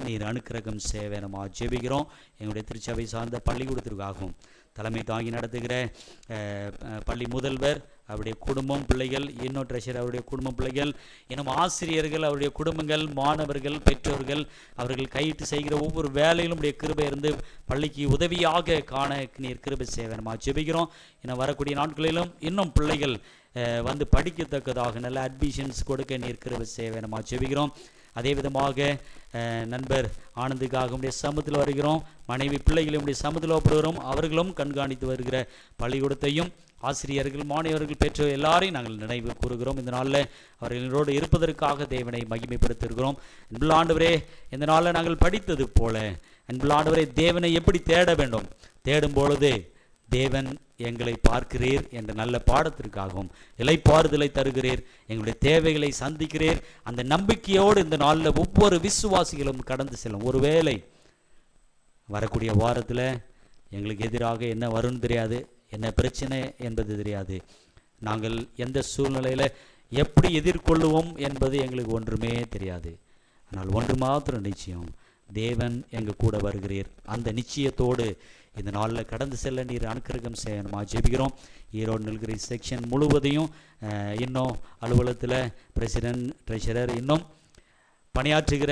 நீர் அனுக்கிரகம் செய்ய வேணுமா ஜெபிக்கிறோம். எங்களுடைய திருச்சபை சார்ந்த பள்ளிக்கூடத்திற்காகவும், தலைமை தாங்கி நடத்துகிற பள்ளி முதல்வர், அவருடைய குடும்பம், பிள்ளைகள், இன்னும் ட்ரெஷர் அவருடைய குடும்பம், பிள்ளைகள், இன்னும் ஆசிரியர்கள், அவருடைய குடும்பங்கள், மாணவர்கள், பெற்றோர்கள், அவர்கள் கையிட்டு செய்கிற ஒவ்வொரு வேலையிலும் உடைய கிருபை இருந்து பள்ளிக்கு உதவியாக காண நீர் கிருபை செய்வேனமா ஜெபிக்கிறோம். இன்னும் வரக்கூடிய நாட்களிலும் இன்னும் பிள்ளைகள் வந்து படிக்கத்தக்கதாக நல்ல அட்மிஷன்ஸ் கொடுக்க நீர் கிருபை செய்வேனமா ஜெபிக்கிறோம். அதே விதமாக நண்பர் ஆனந்துக்காக உடைய சமூகத்தில் வருகிறோம். மனைவி பிள்ளைகளை உடைய சமூகத்தில் ஒப்புடுகிறோம். அவர்களும் கண்காணித்து வருகிற பள்ளிக்கூடத்தையும் ஆசிரியர்கள், மாணவர்கள், பெற்றோர் எல்லாரையும் நாங்கள் நினைவு கூறுகிறோம். இந்த நாளில் அவர்களோடு இருப்பதற்காக தேவனை மகிமைப்படுத்திருக்கிறோம். அன்புள்ள ஆண்டவரே, இந்த நாளில் நாங்கள் படித்தது போல அன்புள்ள ஆண்டவரே, தேவனை எப்படி தேட வேண்டும், தேடும் பொழுது தேவன் எங்களை பார்க்கிறீர் என்ற நல்ல பாடத்திற்காகவும் இளைப்பாறுதலை தருகிறீர், எங்களுடைய தேவைகளை சந்திக்கிறீர். அந்த நம்பிக்கையோடு இந்த நாளில் ஒவ்வொரு விசுவாசிகளும் கடந்து செல்லும். ஒருவேளை வரக்கூடிய வாரத்தில் எங்களுக்கு எதிராக என்ன வரும்னு தெரியாது, என்ன பிரச்சனை என்பது தெரியாது, நாங்கள் எந்த சூழ்நிலையில் எப்படி எதிர்கொள்ளுவோம் என்பது எங்களுக்கு ஒன்றுமே தெரியாது. ஆனால் ஒன்று மாத்திரம் நிச்சயம், தேவன் எங்கள் கூட வருகிறீர். அந்த நிச்சயத்தோடு இந்த நாளில் கடந்து செல்ல நீர் அனுக்கிரகம் செய்யணுமா ஜெபிக்கிறோம். ஈரோடு நில்கிரி செக்ஷன் முழுவதையும் இன்னும் அலுவலகத்தில் பிரசிடென்ட், ட்ரெஷரர், இன்னும் பணியாற்றுகிற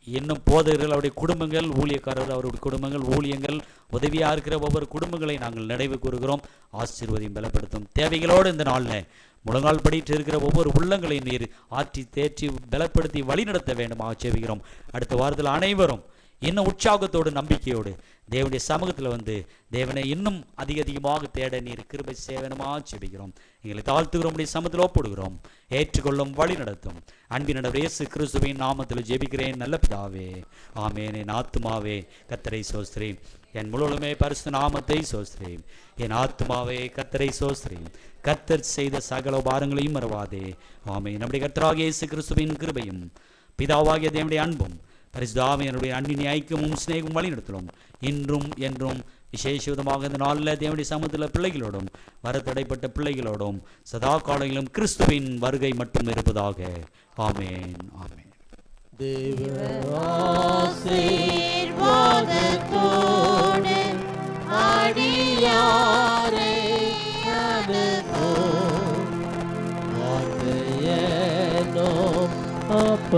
இன்னும் போதகர்கள், அவருடைய குடும்பங்கள், ஊழியக்காரர்கள், அவருடைய குடும்பங்கள், ஊழியங்கள், உதவியாக இருக்கிற ஒவ்வொரு குடும்பங்களை நாங்கள் நினைவு கூறுகிறோம். ஆசீர்வதியும் பலப்படுத்தும். தேவைகளோடு இந்த நாளில் முழங்கால் படிட்டு இருக்கிற ஒவ்வொரு உள்ளங்களையும் நீர் ஆற்றி தேற்றி பலப்படுத்தி வழிநடத்த வேண்டும் ஆட்சேபிக்கிறோம். அடுத்த வாரத்தில் அனைவரும் இன்னும் உற்சாகத்தோடு நம்பிக்கையோடு தேவனுடைய சமூகத்தில் வந்து தேவனை இன்னும் அதிகமாக தேட நீர் கிருபை சேவனமா ஜெபிக்கிறோம். எங்களை தாழ்த்துகிறோம், உடைய சமூகத்தில் ஒப்புடுகிறோம். ஏற்றுக்கொள்ளும், வழி நடத்தும். அன்பின் இயேசு கிறிஸ்துவின் நாமத்தில் ஜெபிக்கிறேன் நல்ல பிதாவே, ஆமென். என் ஆத்துமாவே கர்த்தரை சோஸ்திரி, என் முழுவதுமே பரிசுத்த நாமத்தை சோஸ்திரி. என் ஆத்துமாவே கர்த்தரை சோஸ்திரி, கர்த்தர் செய்த சகல உபகாரங்களையும் மறவாதே. ஆமென். நம்முடைய கர்த்தராகிய இயேசு கிறிஸ்துவின் கிருபையும் பிதாவாகிய தேவனுடைய அன்பும் பரிசுத்தாவியானவருடைய அன்பின் ஐக்கியமும் சிநேகமும் வழி நடத்தலும் இன்றும் என்றும் விசேஷமாக இந்த நாளில் தேவனுடைய சமூகத்தில் பிள்ளைகளோடும் வரத்தடைப்பட்ட பிள்ளைகளோடும் சதா காலங்களிலும் கிறிஸ்துவின் வருகை மட்டும் இருப்பதாக. ஆமென், ஆமென். ஆசீர்வாதத்தோடு அடியாரை அனுப்பும் வார்த்தையேனோ அப்ப